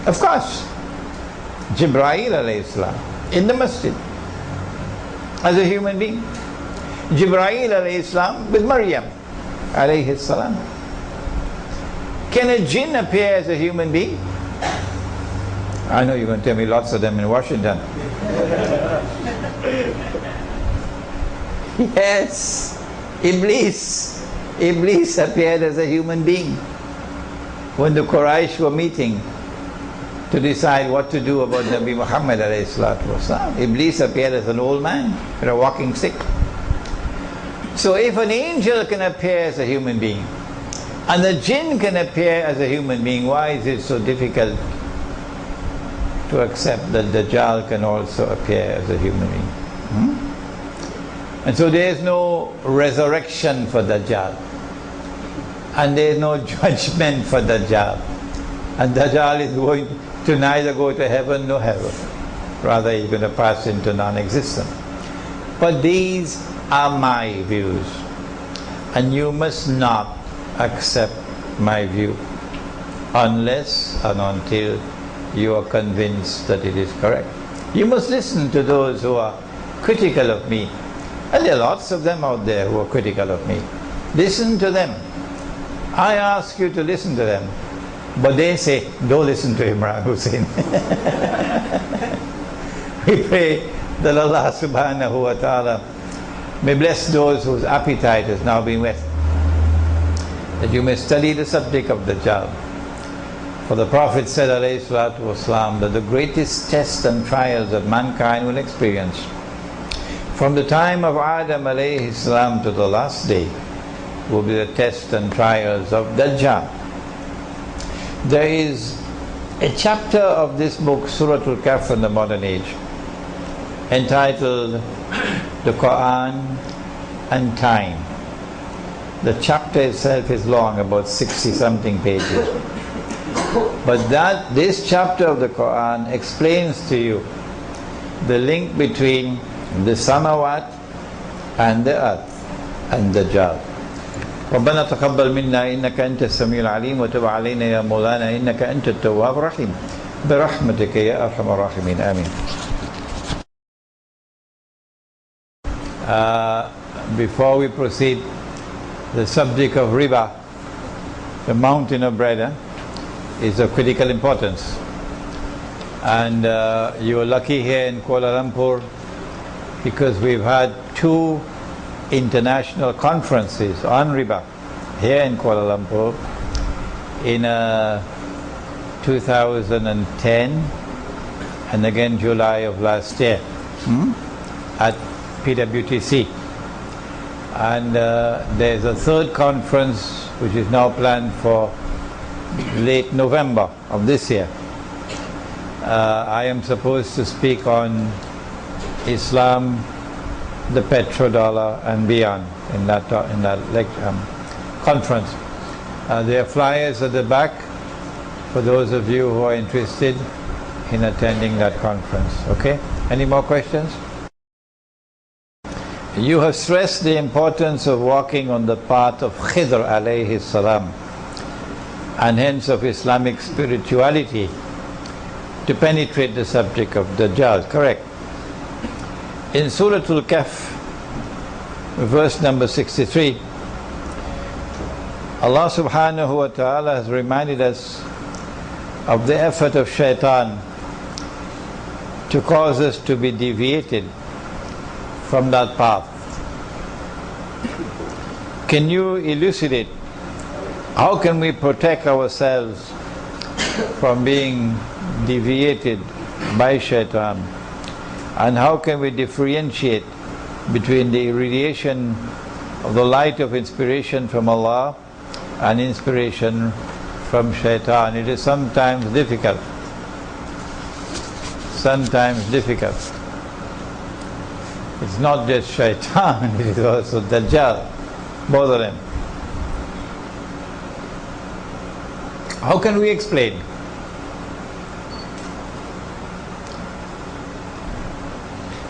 [SPEAKER 2] Of course. Jibreel alayhi salam in the masjid as a human being. Jibreel alayhi salam with Maryam alayhi salam. Can a jinn appear as a human being? I know you're going to tell me lots of them in Washington. Yes, Iblis appeared as a human being when the Quraysh were meeting to decide what to do about Nabi Muhammad alayhi salatu wasalam. Iblis appeared as an old man with a walking stick. So if an angel can appear as a human being and the jinn can appear as a human being, why is it so difficult to accept that Dajjal can also appear as a human being? And so there is no resurrection for Dajjal, and there is no judgment for Dajjal, and Dajjal is going to neither go to heaven nor hell. Rather, he's going to pass into non-existence. But these are my views, and you must not accept my view unless and until you are convinced that it is correct. You must listen to those who are critical of me, and there are lots of them out there who are critical of me. Listen to them. I ask you to listen to them, but they say, don't listen to Imran Hussein. We pray that Allah subhanahu wa ta'ala may bless those whose appetite has now been whet, that you may study the subject of Dajjal. For the Prophet said alayhi salatu wasalam that the greatest tests and trials that mankind will experience from the time of Adam alayhi salam to the last day will be the tests and trials of Dajjal. There is a chapter of this book, Surah Al-Kahf in the modern age, entitled The Quran and Time. The chapter itself is long, about 60-something pages. But this chapter of the Quran explains to you the link between the samawat and the earth and Dajjal. ربنا تقبل منا إنك أنت السميع العليم وتب علينا يا مولانا إنك أنت التواب الرحيم برحمتك يا أرحم الراحمين آمين. Before we proceed, the subject of riba, the mountain of bread, is of critical importance. And you are lucky here in Kuala Lumpur because we've had 2 international conferences on riba here in Kuala Lumpur in 2010 and again July of last year at PWTC. And there's a 3rd conference which is now planned for late November of this year. I am supposed to speak on Islam, the petrodollar and beyond in that conference. There are flyers at the back for those of you who are interested in attending that conference. Okay? Any more questions? You have stressed the importance of walking on the path of Khidr alayhi salam, and hence of Islamic spirituality, to penetrate the subject of Dajjal. Correct. In Surah Al-Kahf, verse number 63, Allah subhanahu wa ta'ala has reminded us of the effort of shaitan to cause us to be deviated from that path. Can you elucidate how can we protect ourselves from being deviated by shaitan And how can we differentiate between the irradiation of the light of inspiration from Allah and inspiration from shaitan? It is sometimes difficult. Sometimes difficult. It's not just shaitan, it is also Dajjal, both of them. How can we explain?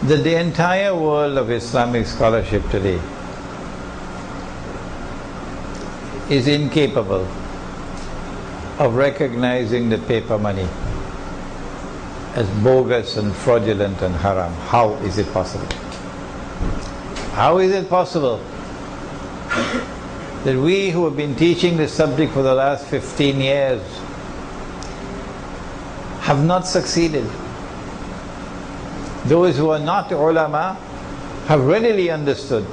[SPEAKER 2] That the entire world of Islamic scholarship today is incapable of recognizing the paper money as bogus and fraudulent and haram. How is it possible? How is it possible that we who have been teaching this subject for the last 15 years have not succeeded? Those who are not ulama have readily understood.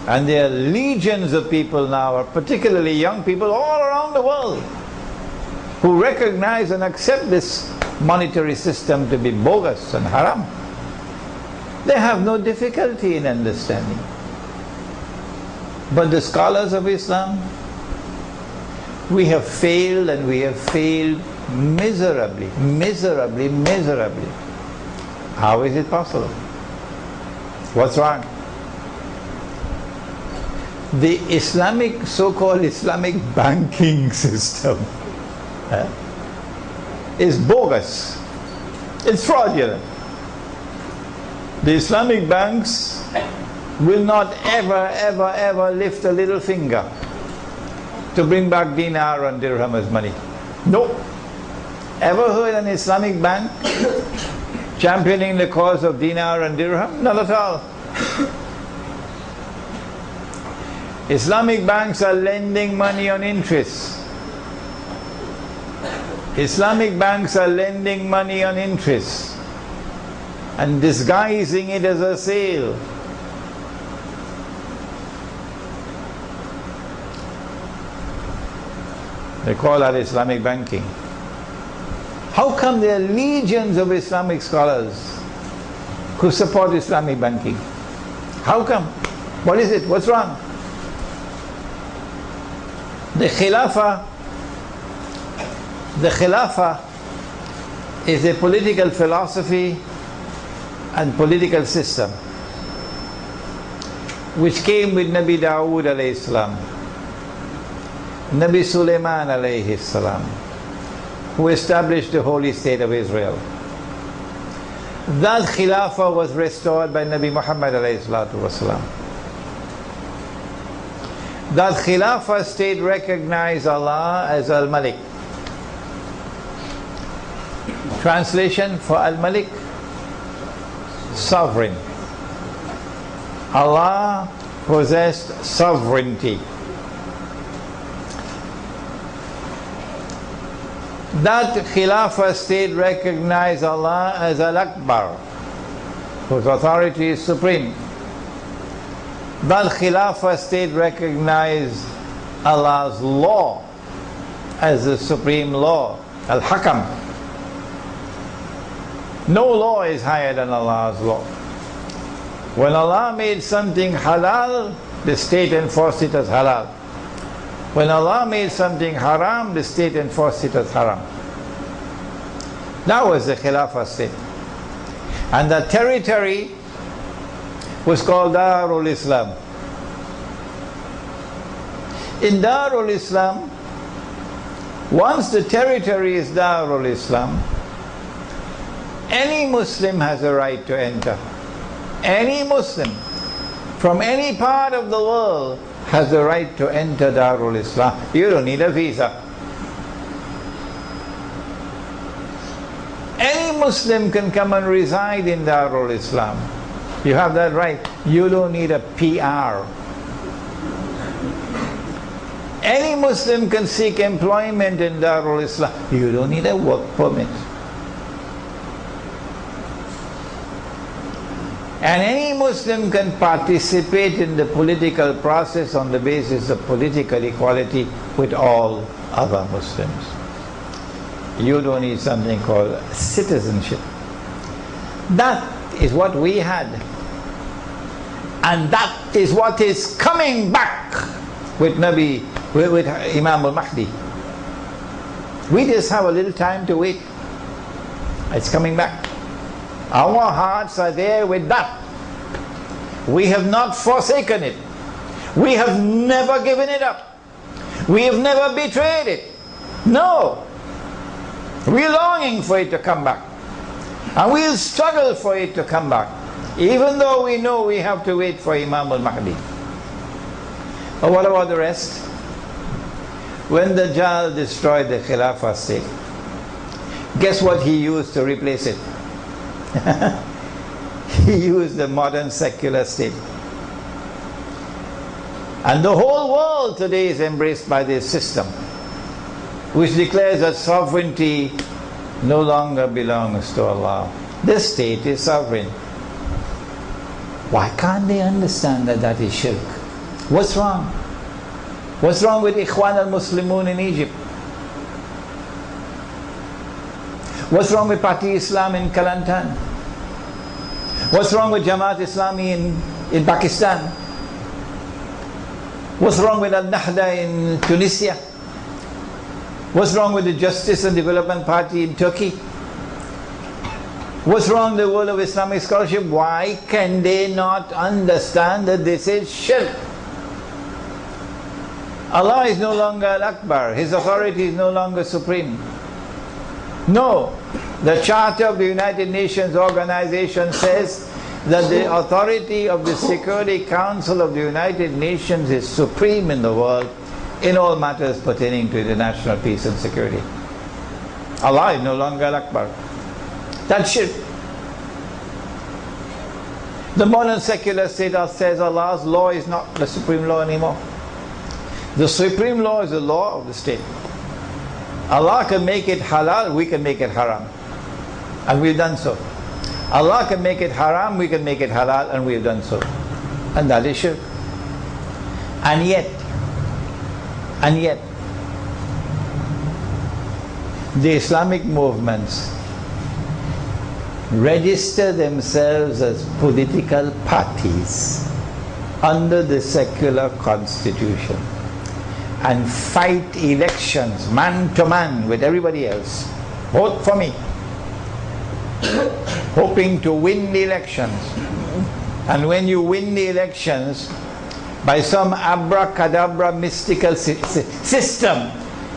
[SPEAKER 2] And there are legions of people now, particularly young people all around the world, who recognize and accept this monetary system to be bogus and haram. They have no difficulty in understanding. But the scholars of Islam, we have failed, and we have failed miserably, miserably, miserably. How is it possible? What's wrong? The Islamic, so-called Islamic banking system is bogus. It's fraudulent. The Islamic banks will not ever, ever, ever lift a little finger to bring back dinar and dirham as money. No. Ever heard an Islamic bank championing the cause of dinar and dirham? Not at all. Islamic banks are lending money on interest. Islamic banks are lending money on interest and disguising it as a sale. They call that Islamic banking. How come there are legions of Islamic scholars who support Islamic banking? How come? What is it? What's wrong? The Khilafah is a political philosophy and political system which came with Nabi Dawood alayhi salam, Nabi Sulaiman alayhi salam, who established the holy state of Israel. That Khilafah was restored by Nabi Muhammad alayhi salatu wasalam. That Khilafah state recognized Allah as Al-Malik. Translation for Al-Malik: sovereign. Allah possessed sovereignty. That Khilafah state recognized Allah as Al-Akbar, whose authority is supreme. That Khilafah state recognized Allah's law as the supreme law, Al-Hakam. No law is higher than Allah's law. When Allah made something halal, the state enforced it as halal. When Allah made something haram, the state enforced it as haram. That was the Khilafah state. And the territory was called Darul Islam. In Darul Islam, once the territory is Darul Islam, any Muslim has a right to enter. Any Muslim from any part of the world has the right to enter Darul Islam. You don't need a visa. Any Muslim can come and reside in Darul Islam. You have that right. You don't need a PR. Any Muslim can seek employment in Darul Islam. You don't need a work permit. And any Muslim can participate in the political process on the basis of political equality with all other Muslims. You don't need something called citizenship. That is what we had. And that is what is coming back with with Imam al-Mahdi. We just have a little time to wait. It's coming back. Our hearts are there with that. We have not forsaken it. We have never given it up. We have never betrayed it. No. We're longing for it to come back. And we'll struggle for it to come back, even though we know we have to wait for Imam al-Mahdi. But what about the rest? When the Dajjal destroyed the Khilafah state, guess what he used to replace it? He used the modern secular state. And the whole world today is embraced by this system, which declares that sovereignty no longer belongs to Allah. This state is sovereign. Why can't they understand that that is shirk? What's wrong? What's wrong with Ikhwan al-Muslimun in Egypt? What's wrong with Parti Islam in Kelantan? What's wrong with Jamaat Islami in Pakistan? What's wrong with Al-Nahda in Tunisia? What's wrong with the Justice and Development Party in Turkey? What's wrong with the world of Islamic scholarship? Why can they not understand that this is shirk? Allah is no longer Al-Akbar. His authority is no longer supreme. No. The Charter of the United Nations Organization says that the authority of the Security Council of the United Nations is supreme in the world in all matters pertaining to international peace and security. Allah is no longer Al-Akbar. That's shirk. The modern secular state says Allah's law is not the supreme law anymore. The supreme law is the law of the state. Allah can make it halal, we can make it haram. And we've done so. Allah can make it haram, we can make it halal, and we've done so. And that is shirk. And yet, the Islamic movements register themselves as political parties under the secular constitution and fight elections man to man with everybody else. Vote for me. Hoping to win the elections. And when you win the elections, by some abracadabra mystical system,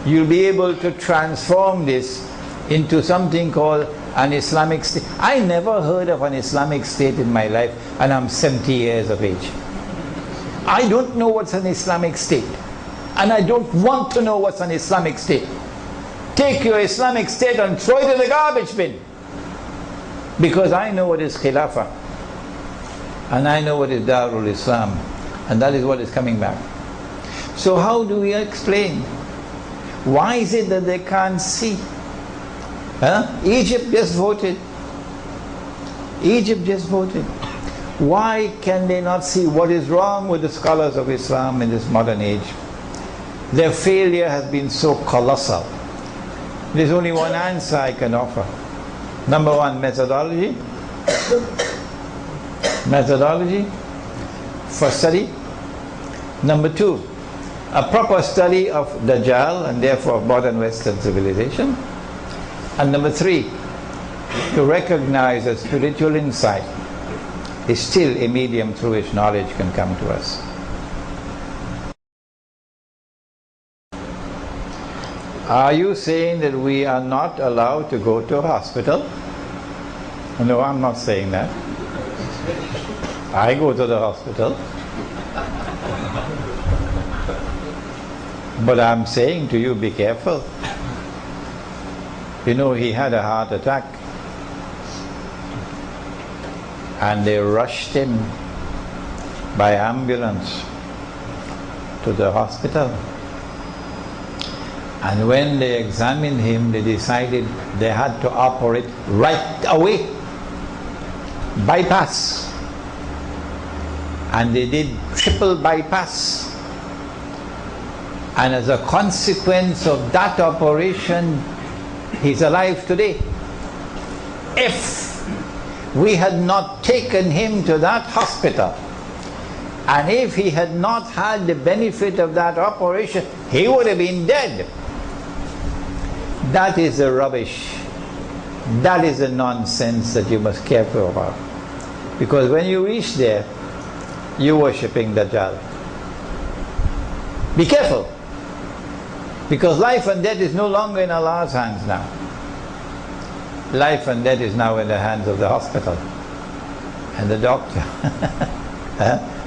[SPEAKER 2] you'll be able to transform this into something called an Islamic state. I never heard of an Islamic state in my life, and I'm 70 years of age. I don't know what's an Islamic state, and I don't want to know what's an Islamic state. Take your Islamic state and throw it in the garbage bin, because I know what is Khilafah, and I know what is Darul Islam, and that is what is coming back. So how do we explain? Why is it that they can't see? Egypt just voted. Egypt just voted. Why can they not see what is wrong with the scholars of Islam in this modern age? Their failure has been so colossal. There's only one answer I can offer. Number one, methodology. Methodology for study. Number two, a proper study of Dajjal and therefore modern Western civilization. And number three, to recognize that spiritual insight is still a medium through which knowledge can come to us. Are you saying that we are not allowed to go to a hospital? No, I'm not saying that. I go to the hospital. But I'm saying to you, be careful. You know, he had a heart attack. And they rushed him by ambulance to the hospital. And when they examined him, they decided they had to operate right away. Bypass. And they did triple bypass. And as a consequence of that operation, he's alive today. If we had not taken him to that hospital, and if he had not had the benefit of that operation, he would have been dead. That is the rubbish. That is the nonsense that you must be careful about. Because when you reach there, you're worshipping Dajjal. Be careful. Because life and death is no longer in Allah's hands now. Life and death is now in the hands of the hospital and the doctor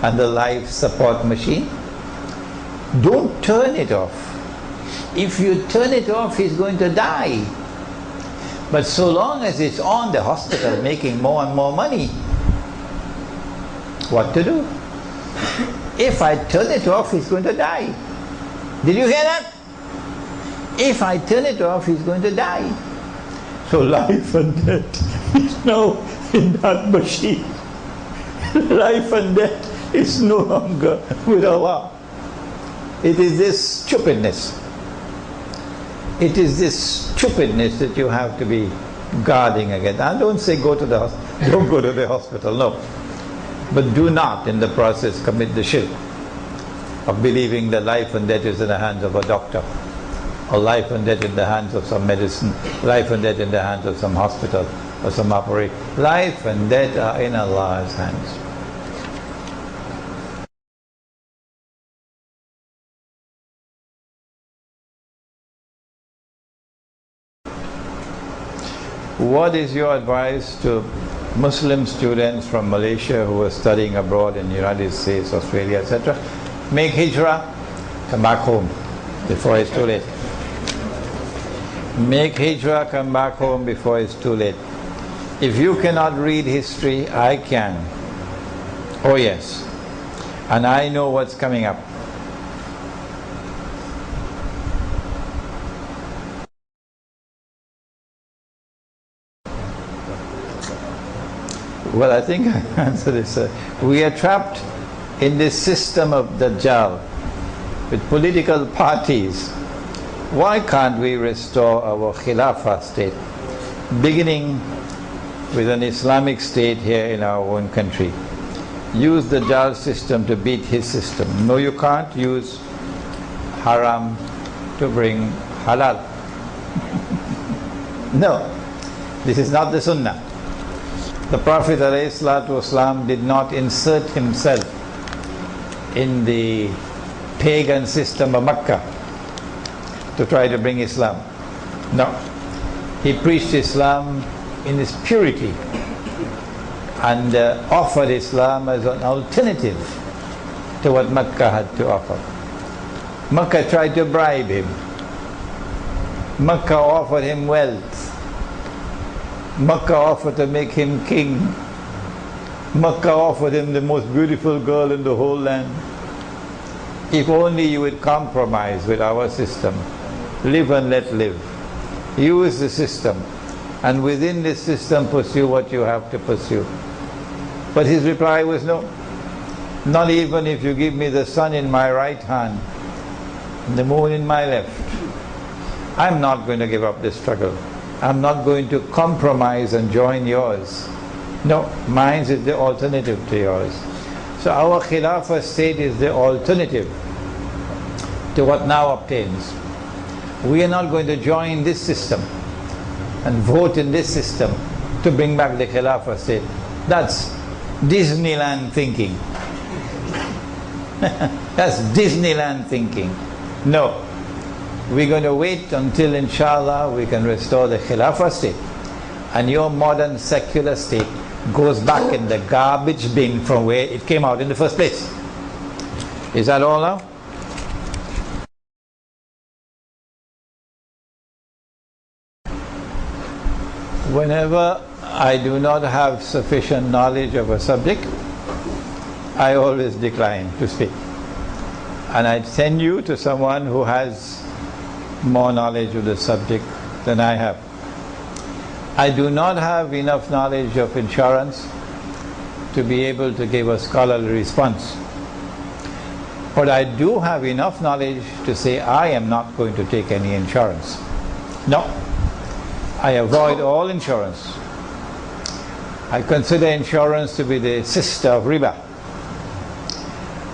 [SPEAKER 2] and the life support machine. Don't turn it off. If you turn it off, he's going to die. But so long as it's on, the hospital making more and more money, what to do? If I turn it off, he's going to die. Did you hear that? If I turn it off, he's going to die. So life and death is now in that machine. Life and death is no longer with Allah. It is this stupidness. It is this stupidness that you have to be guarding against. I don't say don't go to the hospital, no. But do not in the process commit the shirk of believing that life and death is in the hands of a doctor, or life and death in the hands of some medicine, life and death in the hands of some hospital or some operation. Life and death are in Allah's hands. What is your advice to Muslim students from Malaysia who are studying abroad in the United States, Australia, etc.? Make hijrah, come back home before it's too late. Make hijrah, come back home before it's too late. If you cannot read history, I can. Oh yes. And I know what's coming up. Well, I think I answered this. We are trapped in this system of Dajjal with political parties. Why can't we restore our Khilafah state, beginning with an Islamic state here in our own country? Use the Dajjal system to beat his system. No, you can't use haram to bring halal. No, this is not the Sunnah. The Prophet ﷺ did not insert himself in the pagan system of Mecca to try to bring Islam. No. He preached Islam in its purity and offered Islam as an alternative to what Mecca had to offer. Mecca tried to bribe him. Mecca offered him wealth. Mecca offered to make him king. Mecca offered him the most beautiful girl in the whole land. If only you would compromise with our system. Live and let live. Use the system, and within this system pursue what you have to pursue. But his reply was no. Not even if you give me the sun in my right hand and the moon in my left. I'm not going to give up this struggle. I'm not going to compromise and join yours. No, mine is the alternative to yours. So our Khilafah state is the alternative to what now obtains. We are not going to join this system and vote in this system to bring back the Khilafah state. That's Disneyland thinking. That's Disneyland thinking. No. We're going to wait until inshallah we can restore the Khilafah state, and your modern secular state goes back in the garbage bin from where it came out in the first place. Is that all now? Whenever I do not have sufficient knowledge of a subject, I always decline to speak. And I send you to someone who has more knowledge of the subject than I have. I do not have enough knowledge of insurance to be able to give a scholarly response. But I do have enough knowledge to say I am not going to take any insurance. No. I avoid all insurance. I consider insurance to be the sister of riba.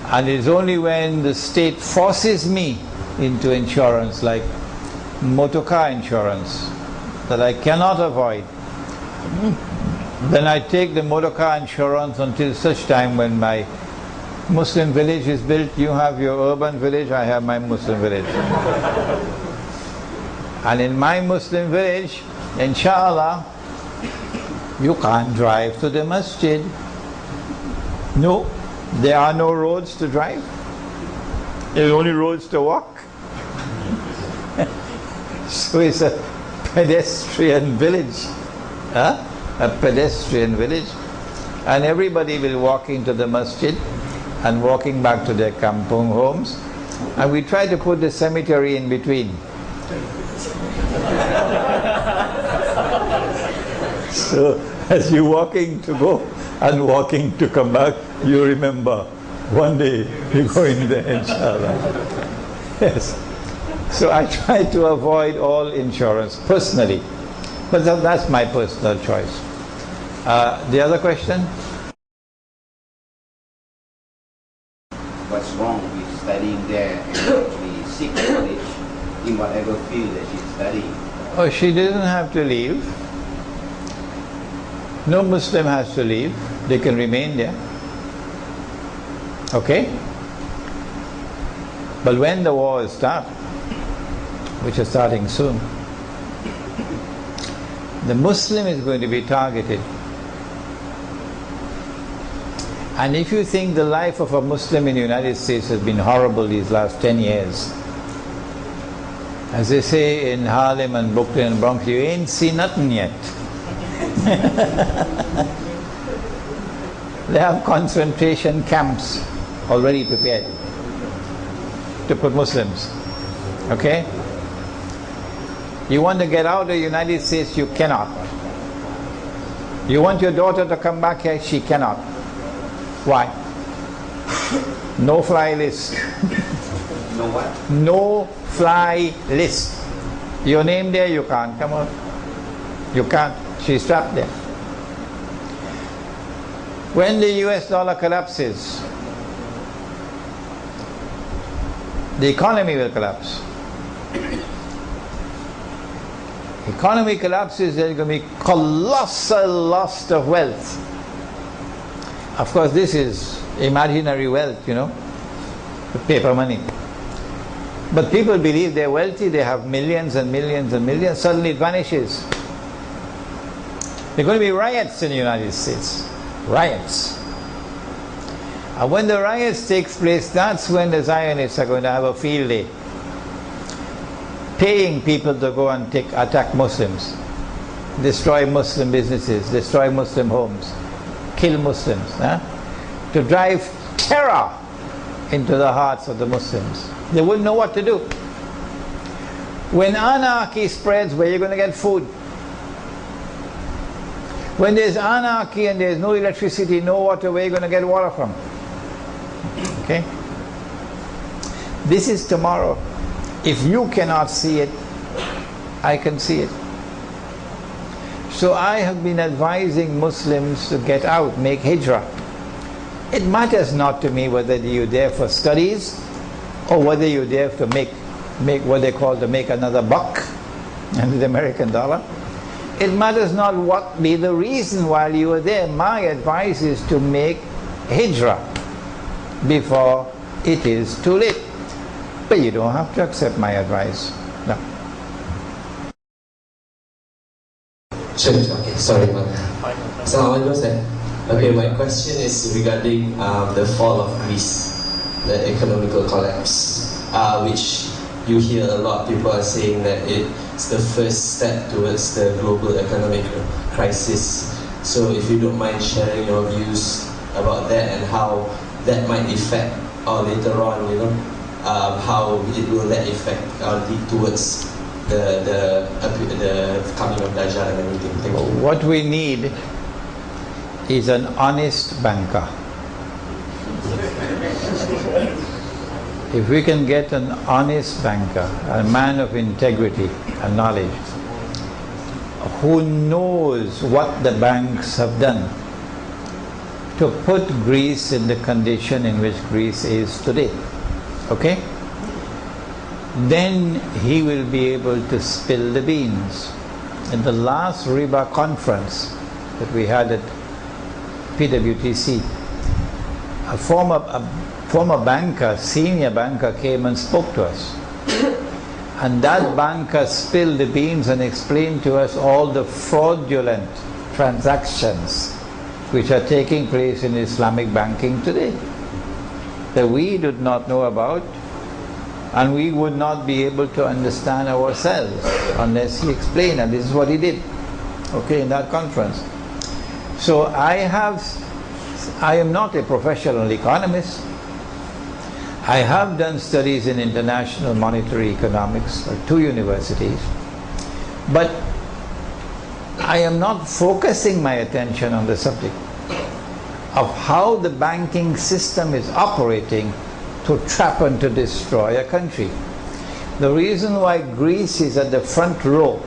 [SPEAKER 2] And it's only when the state forces me into insurance, like motor car insurance, that I cannot avoid, then I take the motor car insurance until such time when my Muslim village is built. You have your urban village, I have my Muslim village. And in my Muslim village, inshallah, you can't drive to the masjid. No, there are no roads to drive. There are only roads to walk. So it's a pedestrian village. Huh? A pedestrian village. And everybody will walk into the masjid and walking back to their kampung homes. And we try to put the cemetery in between. So as you're walking to go and walking to come back, you remember one day you're going there, inshallah. Yes. So I try to avoid all insurance personally, but that's my personal choice. The other question?
[SPEAKER 3] What's wrong with studying there and actually seek knowledge in whatever field that she's studying?
[SPEAKER 2] Oh, she doesn't have to leave. No Muslim has to leave. They can remain there. Okay? But when the war starts, which is starting soon, the Muslim is going to be targeted. And if you think the life of a Muslim in the United States has been horrible these last 10 years, as they say in Harlem and Brooklyn and Bronx, you ain't seen nothing yet. They have concentration camps already prepared to put Muslims. Okay? You want to get out of the United States, you cannot. You want your daughter to come back here, she cannot. Why? No fly list.
[SPEAKER 3] No what?
[SPEAKER 2] No fly list. Your name there, you can't come out. You can't. She's trapped there. When the US dollar collapses, the economy will collapse. Economy collapses, there's going to be colossal loss of wealth. Of course, this is imaginary wealth, you know, the paper money. But people believe they're wealthy, they have millions and millions and millions, suddenly it vanishes. There are going to be riots in the United States. Riots. And when the riots takes place, that's when the Zionists are going to have a field day. Paying people to go and attack Muslims, destroy Muslim businesses, destroy Muslim homes, kill Muslims, to drive terror into the hearts of the Muslims. They wouldn't know what to do. When anarchy spreads, where are you going to get food? When there's anarchy and there's no electricity, no water, where are you going to get water from? Okay? This is tomorrow. If you cannot see it, I can see it. So I have been advising Muslims to get out, make hijrah. It matters not to me whether you're there for studies or whether you're there to make what they call to make another buck and the American dollar. It matters not what be the reason while you are there. My advice is to make hijrah before it is too late. But you don't have to accept my advice. No.
[SPEAKER 4] Okay, sorry, man. Assalamualaikum, Ustaz. Okay, my question is regarding the fall of Greece, the economical collapse, which you hear a lot of people are saying that it's the first step towards the global economic crisis. So if you don't mind sharing your views about that and how that might affect, or later on, you know, how it will that affect or lead towards the coming of Dajjal and everything. Thank you.
[SPEAKER 2] What we need is an honest banker. If we can get an honest banker, a man of integrity and knowledge, who knows what the banks have done to put Greece in the condition in which Greece is today. Okay? Then he will be able to spill the beans. In the last RIBA conference that we had at PWTC, a former banker, senior banker, came and spoke to us. And that banker spilled the beans and explained to us all the fraudulent transactions which are taking place in Islamic banking today, that we did not know about, and we would not be able to understand ourselves unless he explained, and this is what he did, okay, in that conference. So I am not a professional economist. I have done studies in international monetary economics at 2 universities, but I am not focusing my attention on the subject of how the banking system is operating to trap and to destroy a country. The reason why Greece is at the front row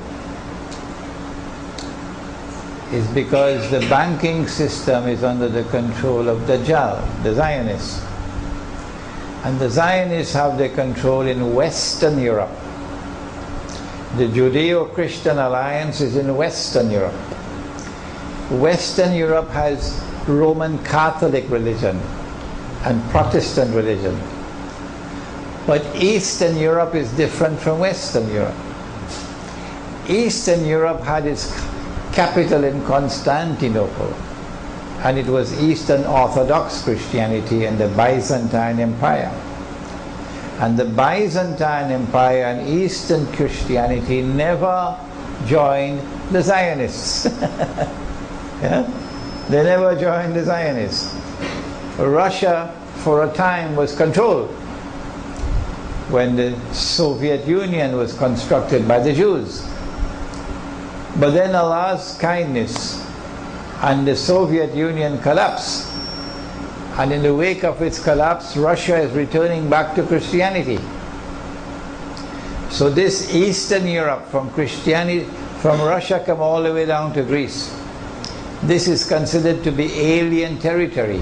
[SPEAKER 2] is because the banking system is under the control of Dajjal, the Zionists. And the Zionists have their control in Western Europe. The Judeo-Christian alliance is in Western Europe. Western Europe has Roman Catholic religion and Protestant religion. But Eastern Europe is different from Western Europe. Eastern Europe had its capital in Constantinople, and it was Eastern Orthodox Christianity and the Byzantine Empire. And the Byzantine Empire and Eastern Christianity never joined the Zionists. Yeah? They never joined the Zionists. Russia, for a time, was controlled when the Soviet Union was constructed by the Jews. But then Allah's kindness, and the Soviet Union collapsed. And in the wake of its collapse, Russia is returning back to Christianity. So this Eastern Europe, from Christianity, from Russia come all the way down to Greece. This is considered to be alien territory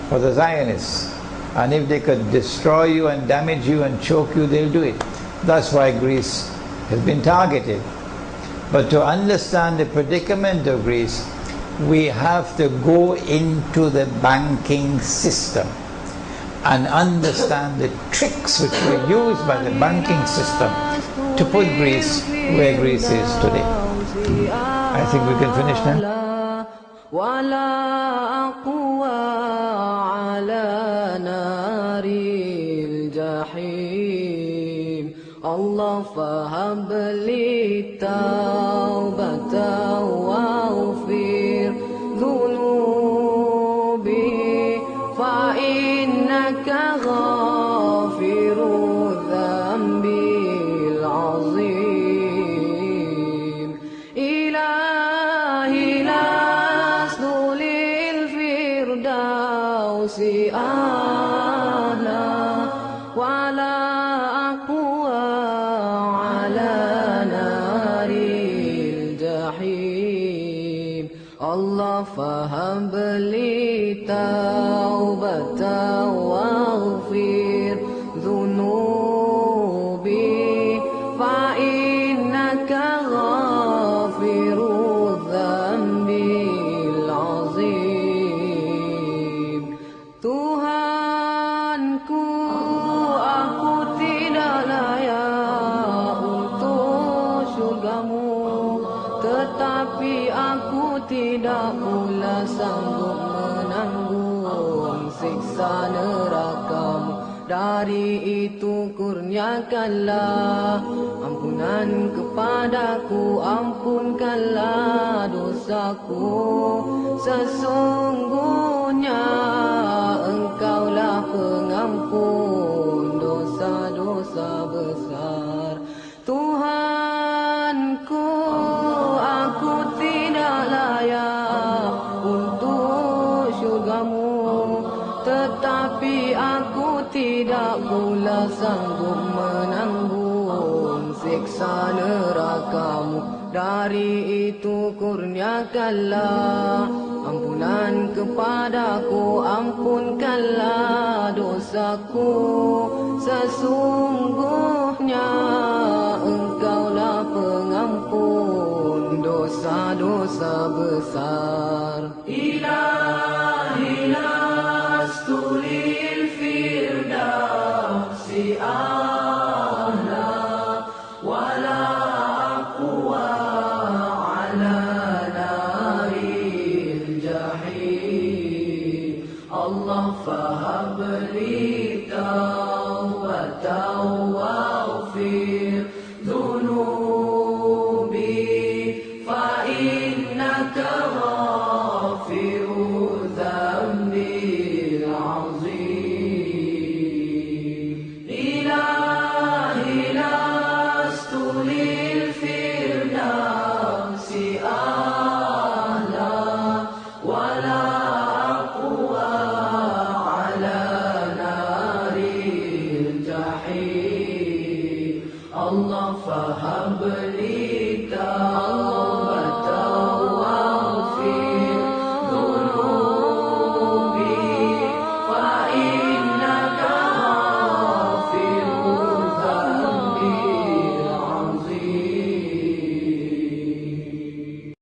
[SPEAKER 2] for the Zionists. And if they could destroy you and damage you and choke you, they'll do it. That's why Greece has been targeted. But to understand the predicament of Greece, we have to go into the banking system and understand the tricks which were used by the banking system to put Greece where Greece is today. I think we can finish now.
[SPEAKER 5] الله فهب لي توبة واغفر ذنوبي فإنك غافر الذنب العظيم إلهي لست للفردوس أهلا ولا الله فهب لي توبة واغفر ذنوبي فإنك غافر الذنب العظيم Tuhanku aku tidak layak untuk syurgamu, tetapi aku tidak pula sanggup menanggung siksa nerakamu. Dari itu kurniakanlah ampunan kepadaku, ampunkanlah dosaku. Sesungguhnya Engkaulah pengampun dosa-dosa besar. Tuhanku, aku tidak layak untuk syurgamu, tetapi aku tidak pula sanggup menanggung siksa nerakamu. dari itu kurniakanlah ampunan kepadaku, ampunkanlah dosaku. Sesungguhnya Engkaulah pengampun dosa-dosa besar. Ilahi lastu lil firdausi ahla wala aqwa ala naril jahim. Allah fahabli tawbatan waghfir dhunubi fa innaka ghafiru dhanbil azim. Ilahi lastu lil firdausi ahla wala aqwa ala naril jahim. Allah fahabli